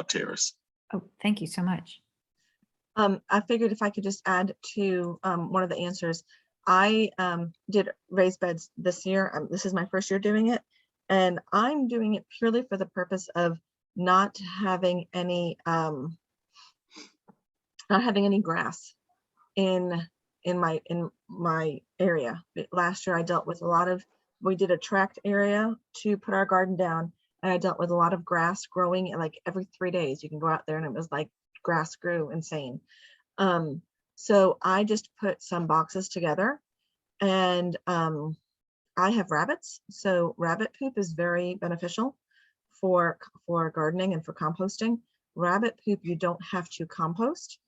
terrace. Oh, thank you so much. I figured if I could just add to one of the answers. I did raised beds this year. This is my first year doing it, and I'm doing it purely for the purpose of not having any grass in my area. Last year I dealt with we did a tract area to put our garden down, and I dealt with a lot of grass growing like every 3 days. You can go out there and it was like grass grew insane. So I just put some boxes together, and I have rabbits, so rabbit poop is very beneficial for gardening and for composting. Rabbit poop, you don't have to compost.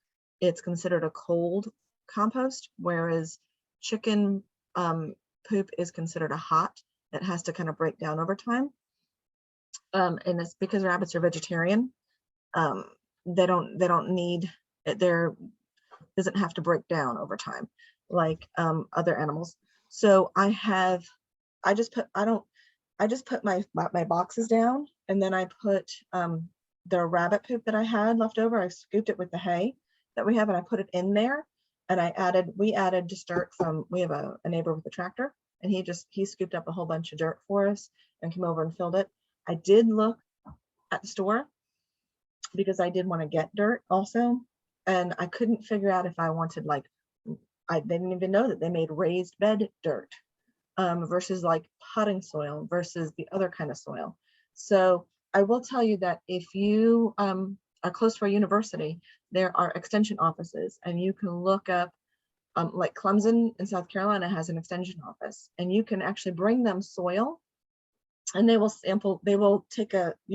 It's considered a cold compost, whereas chicken poop is considered a hot. It has to kind of break down over time. And it's because rabbits are vegetarian. They don't need it. Doesn't have to break down over time like other animals. So I just put my boxes down, and then I put the rabbit poop that I had left over. I scooped it with the hay that we have, and I put it in there. And we added just dirt we have a neighbor with a tractor, and he scooped up a whole bunch of dirt for us and came over and filled it. I did look at the store because I did want to get dirt also, and I couldn't figure out if I wanted, like, I didn't even know that they made raised bed dirt versus like potting soil versus the other kind of soil. So I will tell you that if you are close to a university, there are extension offices, and you can look up, like Clemson in South Carolina has an extension office, and you can actually bring them soil, and you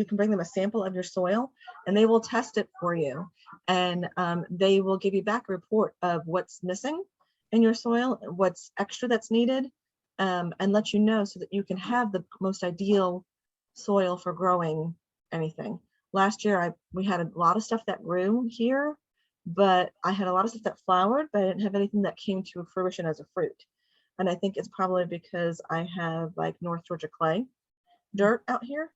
can bring them a sample of your soil, and they will test it for you, and they will give you back a report of what's missing in your soil, what's extra that's needed, and let you know so that you can have the most ideal soil for growing anything. Last year, we had a lot of stuff that grew here, but I had a lot of stuff that flowered, but I didn't have anything that came to fruition as a fruit. And I think it's probably because I have like North Georgia clay dirt out here,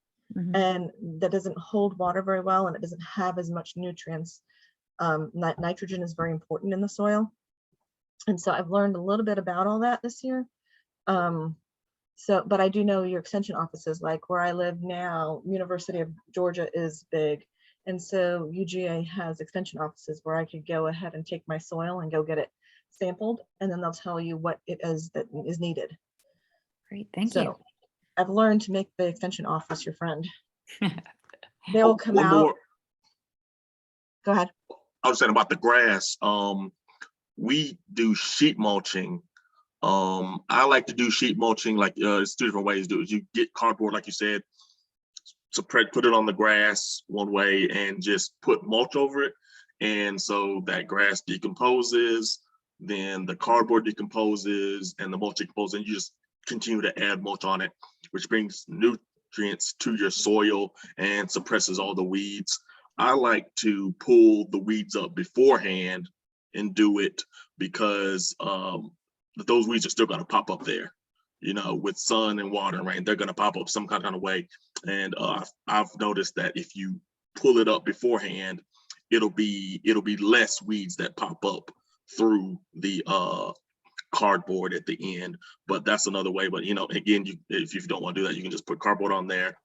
and that doesn't hold water very well, and it doesn't have as much nutrients. Nitrogen is very important in the soil. And so I've learned a little bit about all that this year. But I do know your extension offices, like where I live now, University of Georgia is big. And so UGA has extension offices where I could go ahead and take my soil and go get it sampled, and then they'll tell you what it is that is needed. Great, thank you. I've learned to make the extension office your friend. They will come out. Go ahead. I was saying about the grass. We do sheet mulching. I like to do sheet mulching, like it's 2 different ways to do it. You get cardboard, like you said, put it on the grass one way and just put mulch over it. And so that grass decomposes, then the cardboard decomposes, and the mulch decomposes, and you just continue to add mulch on it, which brings nutrients to your soil and suppresses all the weeds. I like to pull the weeds up beforehand and do it because those weeds are still going to pop up there. You know, with sun and water and rain, they're going to pop up some kind of way. And I've noticed that if you pull it up beforehand, it'll be less weeds that pop up through the cardboard at the end. But that's another way. But, you know, again, if you don't want to do that, you can just put cardboard on there,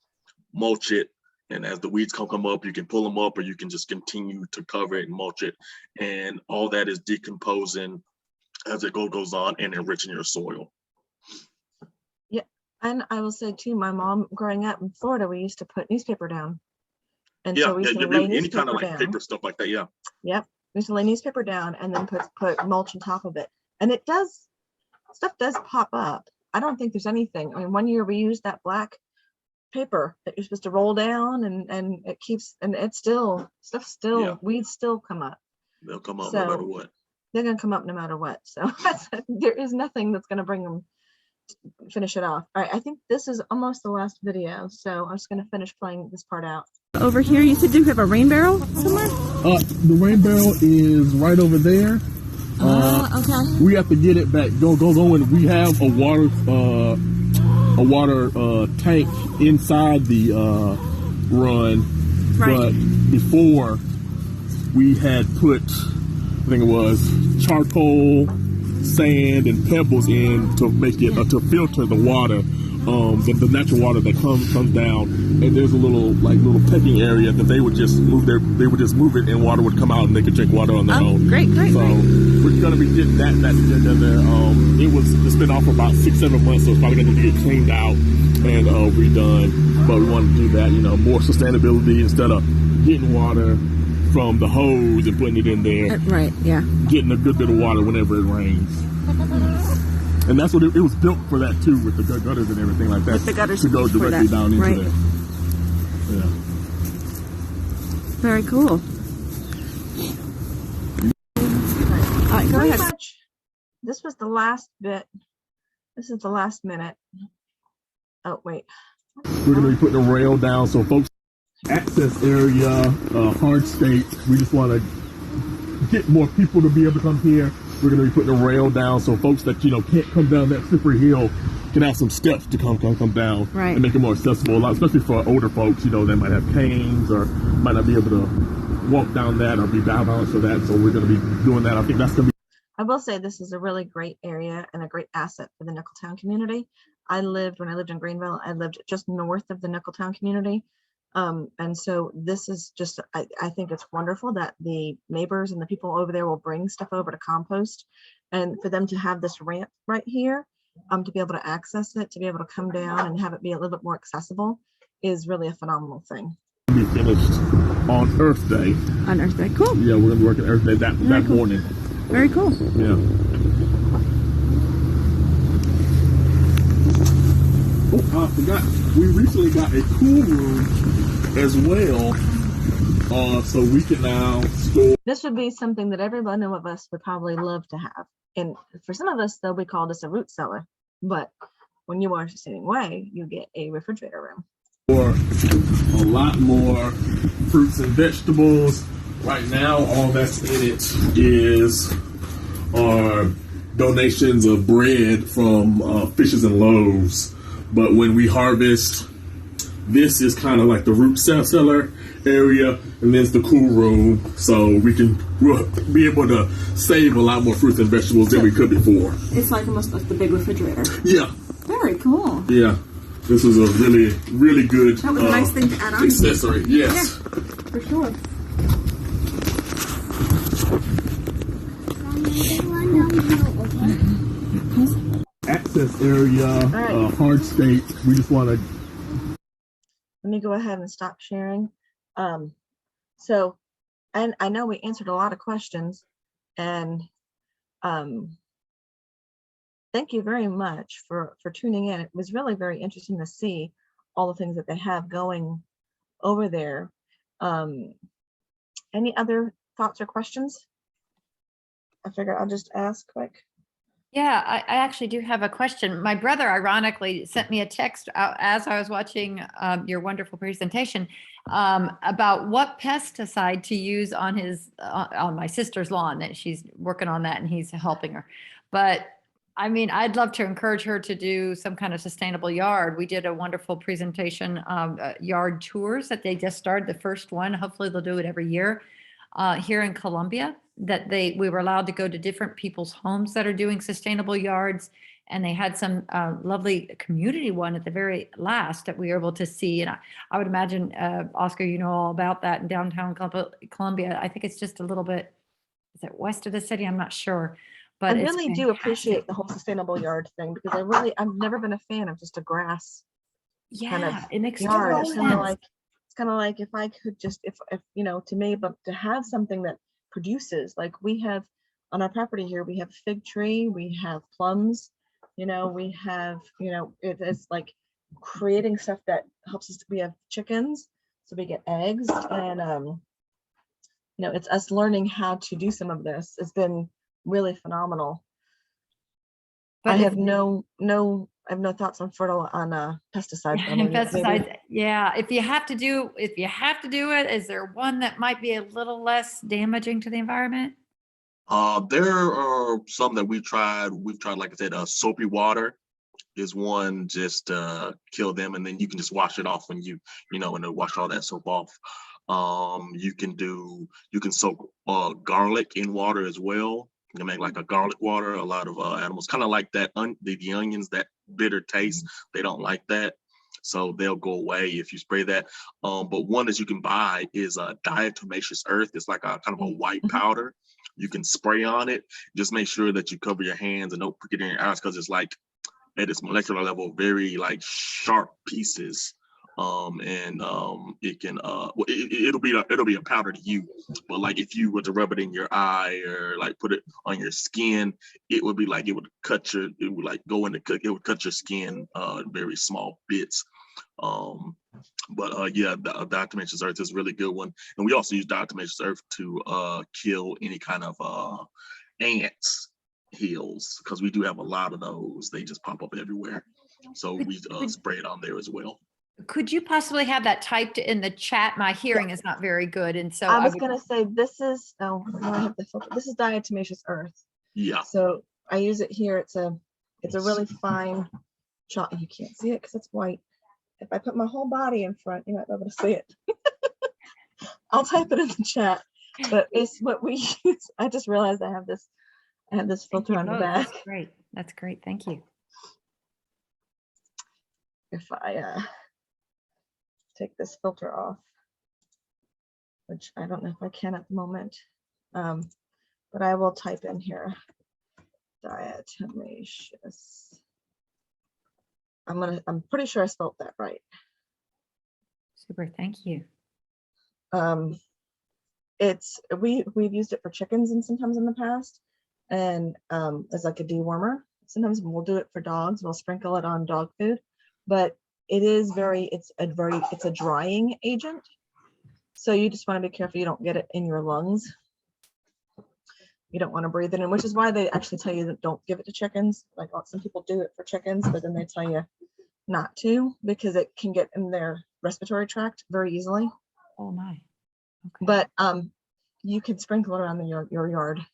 mulch it, and as the weeds come up, you can pull them up, or you can just continue to cover it and mulch it. And all that is decomposing as it goes on and enriching your soil. Yeah, and I will say too, my mom growing up in Florida, we used to put newspaper down. And so we used to lay any kind of newspaper like down. paper stuff like that, yeah. Yep, we used to lay newspaper down and then put mulch on top of it. And stuff does pop up. I don't think there's anything. I mean, one year we used that black paper that you're supposed to roll down, and it keeps, and it's still, weeds still come up. They'll come up no matter what. They're gonna come up no matter what. So there is nothing that's gonna bring them, finish it off. All right, I think this is almost the last video, so I'm just gonna finish playing this part out. Over here, you said you have a rain barrel somewhere? The rain barrel is right over there. Okay. We have to get it back. Go in. We have a water tank inside the run, Right. but before we had put, I think it was charcoal, sand, and pebbles in to make it to filter the water, the natural water that comes down. And there's a little pecking area that they would just move it, and water would come out, and they could drink water on their own. Great. So we're gonna be getting that in there. It's been off for about 6-7 months, so it's probably gonna get cleaned out and redone. But we want to do that, more sustainability instead of getting water from the hose and putting it in there. Right, yeah. Getting a good bit of water whenever it rains. And that's what it was built for, that too, with the gutters and everything like that. With the gutters to go directly down into right. there. Yeah. Very cool. All right, go Pretty ahead. much, this was the last bit. This is the last minute. Oh, wait. We're going to be putting a rail down so folks, access area, hard state, we just want to get more people to be able to come here. We're going to be putting a rail down so folks that, can't come down that slippery hill can have some steps to come down, right, and make it more accessible, especially for older folks, that might have canes or might not be able to walk down that or be balanced for that. So we're going to be doing that. I think that's going to be. I will say this is a really great area and a great asset for the Nicholtown community. When I lived in Greenville, I lived just north of the Nicholtown community. And so this is just, I think it's wonderful that the neighbors and the people over there will bring stuff over to compost, and for them to have this ramp right here, to be able to access it, to be able to come down and have it be a little bit more accessible is really a phenomenal thing. Be finished on Earth Day. On Earth Day, cool. Yeah, we're going to work on Earth Day that cool. morning. Very cool. Yeah. Oh, I forgot. We recently got a cool room as well, so we can now store. This would be something that every one of us would probably love to have. And for some of us, though, we call this a root cellar. But when you are sitting away, you get a refrigerator room. For a lot more fruits and vegetables. Right now, all that's in it is our donations of bread from Fishes and Loaves. But when we harvest, this is kind of like the root cellar area, and there's the cool room, so we'll be able to save a lot more fruits and vegetables than we could before. It's like almost like the big refrigerator. Yeah. Very cool. Yeah. This is a really, really good That was a nice thing to add on. accessory. Yes. Yeah, for sure. Access area, right. hard state. We just want to. Let me go ahead and stop sharing. And I know we answered a lot of questions, and thank you very much for tuning in. It was really very interesting to see all the things that they have going over there. Any other thoughts or questions? I figure I'll just ask quick. Yeah, I actually do have a question. My brother ironically sent me a text as I was watching your wonderful presentation about what pesticide to use on his on my sister's lawn. That she's working on that and he's helping her. But I mean, I'd love to encourage her to do some kind of sustainable yard. We did a wonderful presentation of yard tours that they just started, the first one. Hopefully they'll do it every year here in Columbia, that we were allowed to go to different people's homes that are doing sustainable yards. And they had some lovely community one at the very last that we were able to see. And I would imagine, Oscar, you know all about that in downtown Columbia. I think it's just a little bit, is it west of the city? I'm not sure. But I it's really do appreciate the whole sustainable yard thing because I've never been a fan of just a grass kind of it makes yard. total sense. It's kind of like if I could just, if you know, to me, but to have something that produces, like we have on our property here, we have fig tree, we have plums, you know, we have, you know, it is like creating stuff that helps us. We have chickens, so we get eggs, and you know, it's us learning how to do some of this. It's been really phenomenal. But I have no thoughts on pesticides. And pesticides, yeah. If you have to do it, is there one that might be a little less damaging to the environment? There are some that we've tried. Like I said, soapy water is one, just kill them, and then you can just wash it off when you know, and wash all that soap off. You can soak garlic in water as well. You can make like a garlic water. A lot of animals kind of like that, the onions, that bitter taste. They don't like that, so they'll go away if you spray that. But one that you can buy is diatomaceous earth. It's like a kind of a white powder. You can spray on it. Just make sure that you cover your hands and don't put it in your eyes, because it's like at its molecular level, very like sharp pieces. It can it'll be a powder to you, but like if you were to rub it in your eye or like put it on your skin, it would be like it would cut your skin very small bits. Yeah, the diatomaceous earth is a really good one, and we also use diatomaceous earth to kill any kind of ants hills, because we do have a lot of those. They just pop up everywhere, so we spray it on there as well. Could you possibly have that typed in the chat? My hearing is not very good, and so I was gonna say this is I have the filter. This is diatomaceous earth. Yeah. So I use it here. It's a really fine chalk. You can't see it because it's white. If I put my whole body in front, you might be able to see it. I'll type it in the chat. But it's what we use. I just realized I have this filter on the back. That's great. That's great. Thank you. If I take this filter off, which I don't know if I can at the moment, but I will type in here diatomaceous. I'm pretty sure I spelled that right. Super, thank you. We've used it for chickens and sometimes in the past, and as like a dewormer. Sometimes we'll do it for dogs. We'll sprinkle it on dog food, but it's a drying agent. So you just want to be careful you don't get it in your lungs. You don't want to breathe it in, which is why they actually tell you that don't give it to chickens. Like some people do it for chickens, but then they tell you not to, because it can get in their respiratory tract very easily. Oh my. Okay. But you can sprinkle it around your yard.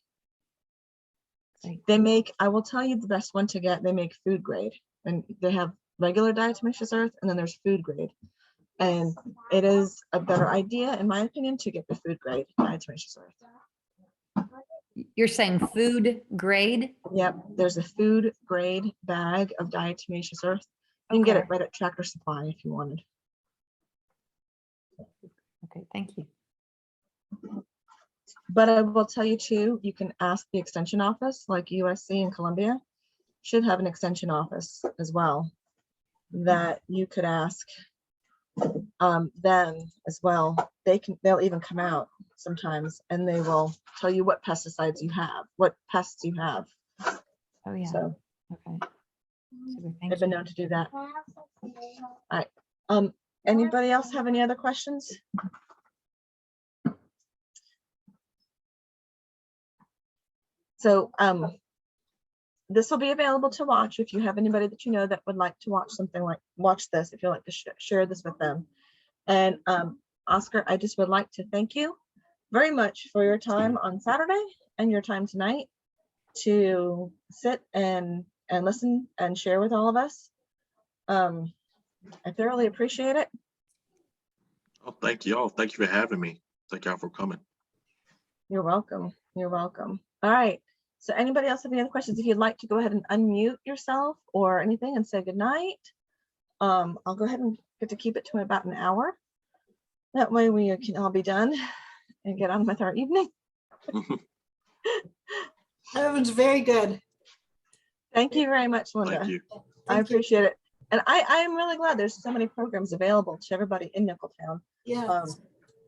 Great. I will tell you the best one to get. They make food grade, and they have regular diatomaceous earth, and then there's food grade. And it is a better idea, in my opinion, to get the food grade diatomaceous earth. You're saying food grade? Yep, there's a food grade bag of diatomaceous earth. You can get it right at Tractor Supply if you wanted. Okay, thank you. But I will tell you too, you can ask the extension office, like USC in Columbia should have an extension office as well, that you could ask them as well. They'll even come out sometimes and they will tell you what pesticides you have, what pests you have. Oh yeah. So okay. Super, thank they've been known to do that. All right. Anybody else have any other questions? So this will be available to watch if you have anybody that you know that would like to watch this, if you'd like to share this with them. And Oscar, I just would like to thank you very much for your time on Saturday and your time tonight to sit and listen and share with all of us. I thoroughly appreciate it. Oh, thank you all. Thank you for having me. Thank y'all for coming. You're welcome. You're welcome. All right. So anybody else have any other questions? If you'd like to go ahead and unmute yourself or anything and say goodnight, I'll go ahead and get to keep it to about an hour. That way we can all be done and get on with our evening. That was very good. Thank you very much, Linda. Thank you. I appreciate it. And I am really glad there's so many programs available to everybody in Nicholtown. Yeah.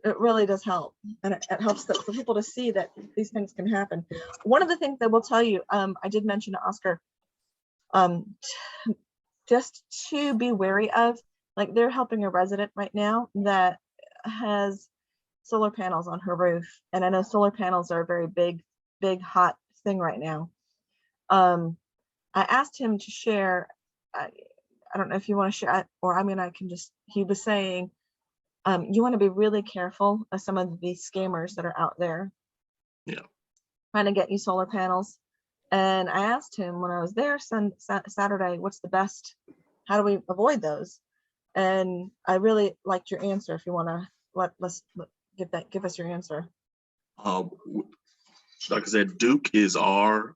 It really does help. And it helps for people to see that these things can happen. One of the things that will tell you, I did mention to Oscar, just to be wary of, like they're helping a resident right now that has solar panels on her roof. And I know solar panels are a very big, hot thing right now. I asked him to share, I don't know if you want to share, or I mean, he was saying, you want to be really careful of some of these scammers that are out there. Yeah. Trying to get you solar panels. And I asked him when I was there Saturday, what's the best, how do we avoid those? And I really liked your answer. If you want to give us your answer. Like I said, Duke is our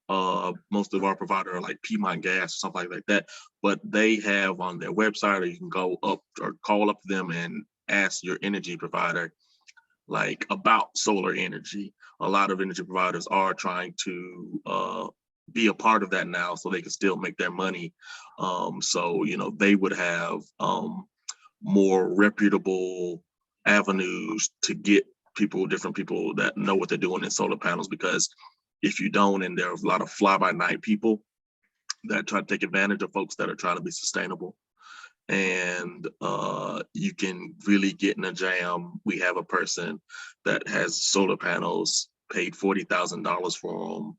most of our provider, like Piedmont Gas or something like that. But they have on their website, or you can go up or call up to them and ask your energy provider like about solar energy. A lot of energy providers are trying to be a part of that now, so they can still make their money. So they would have more reputable avenues to get different people that know what they're doing in solar panels, because if you don't, and there are a lot of fly-by-night people that try to take advantage of folks that are trying to be sustainable, and you can really get in a jam. We have a person that has solar panels, paid $40,000 for them.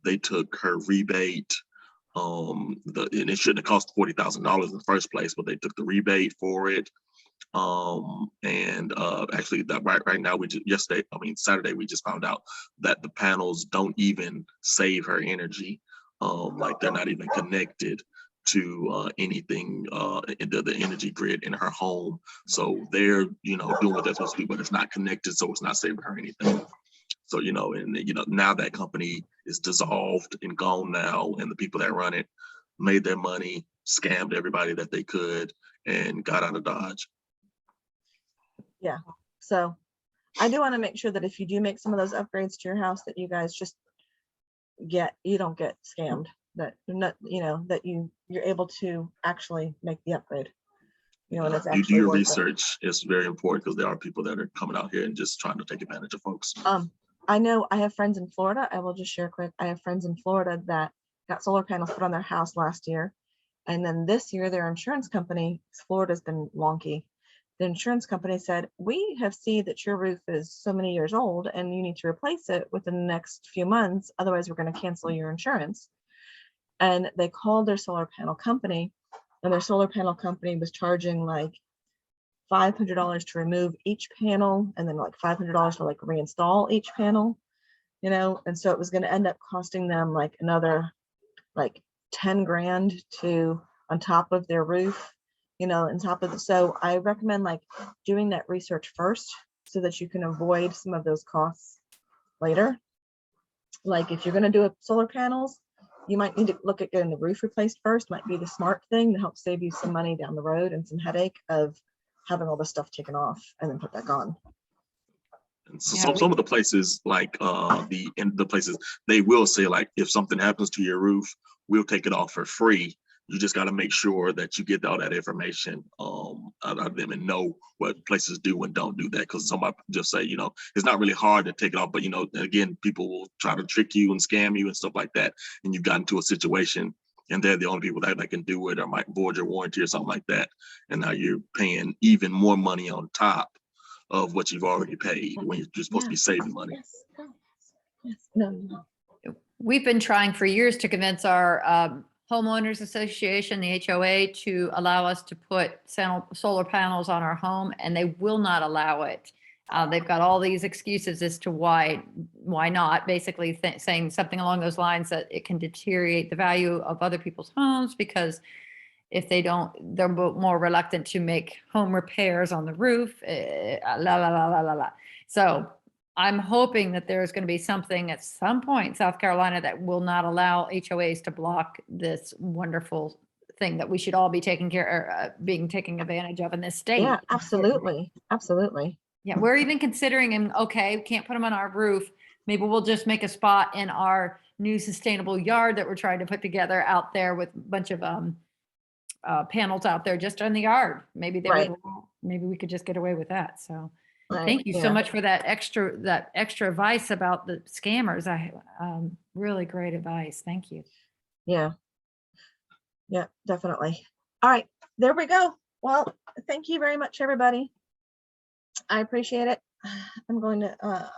They took her rebate, and it shouldn't have cost $40,000 in the first place, but they took the rebate for it. Actually that right now, Saturday, we just found out that the panels don't even save her energy. Like they're not even connected to anything in the energy grid in her home. So they're, doing what they're supposed to do, but it's not connected, so it's not saving her anything. So, now that company is dissolved and gone now, and the people that run it made their money, scammed everybody that they could, and got out of Dodge. Yeah. So I do want to make sure that if you do make some of those upgrades to your house, that you guys just you don't get scammed, that you're able to actually make the upgrade. And it's You do your worth it. research. It's very important, because there are people that are coming out here and just trying to take advantage of folks. I know I have friends in Florida. I will just share quick. I have friends in Florida that got solar panels put on their house last year. And then this year, their insurance company, Florida's been wonky. The insurance company said, we have seen that your roof is so many years old and you need to replace it within the next few months. Otherwise, we're going to cancel your insurance. And they called their solar panel company, and their solar panel company was charging like $500 to remove each panel, and then like $500 to like reinstall each panel, and so it was going to end up costing them like another like 10 grand on top of their roof, on top of so I recommend like doing that research first, so that you can avoid some of those costs later. Like if you're going to do solar panels, you might need to look at getting the roof replaced first. Might be the smart thing to help save you some money down the road and some headache of having all the stuff taken off and then put back on. And so some of the places, like the places, they will say, like, if something happens to your roof, we'll take it off for free. You just got to make sure that you get all that information out of them and know what places do and don't do that. Because somebody just say, it's not really hard to take it off, but again, people will try to trick you and scam you and stuff like that. And you've gotten into a situation, and they're the only people that can do it, or might void your warranty or something like that. And now you're paying even more money on top of what you've already paid, when you're supposed to be saving money. Yes. No. we've been trying for years to convince our homeowners association, the HOA, to allow us to put solar panels on our home, and they will not allow it. They've got all these excuses as to why not, basically saying something along those lines that it can deteriorate the value of other people's homes because if they don't, they're more reluctant to make home repairs on the roof, So I'm hoping that there's going to be something at some point in South Carolina that will not allow HOAs to block this wonderful thing that we should all be taking advantage of in this state. Yeah, absolutely. Absolutely. Yeah, we're even considering, and okay, we can't put them on our roof. Maybe we'll just make a spot in our new sustainable yard that we're trying to put together out there with a bunch of panels out there just on the yard. Maybe they Right. would, maybe we could just get away with that. So Right, thank you so yeah. much for that extra advice about the scammers. Really great advice. Thank you. Yeah. Yeah, definitely. All right, there we go. Well, thank you very much, everybody. I appreciate it. I'm going to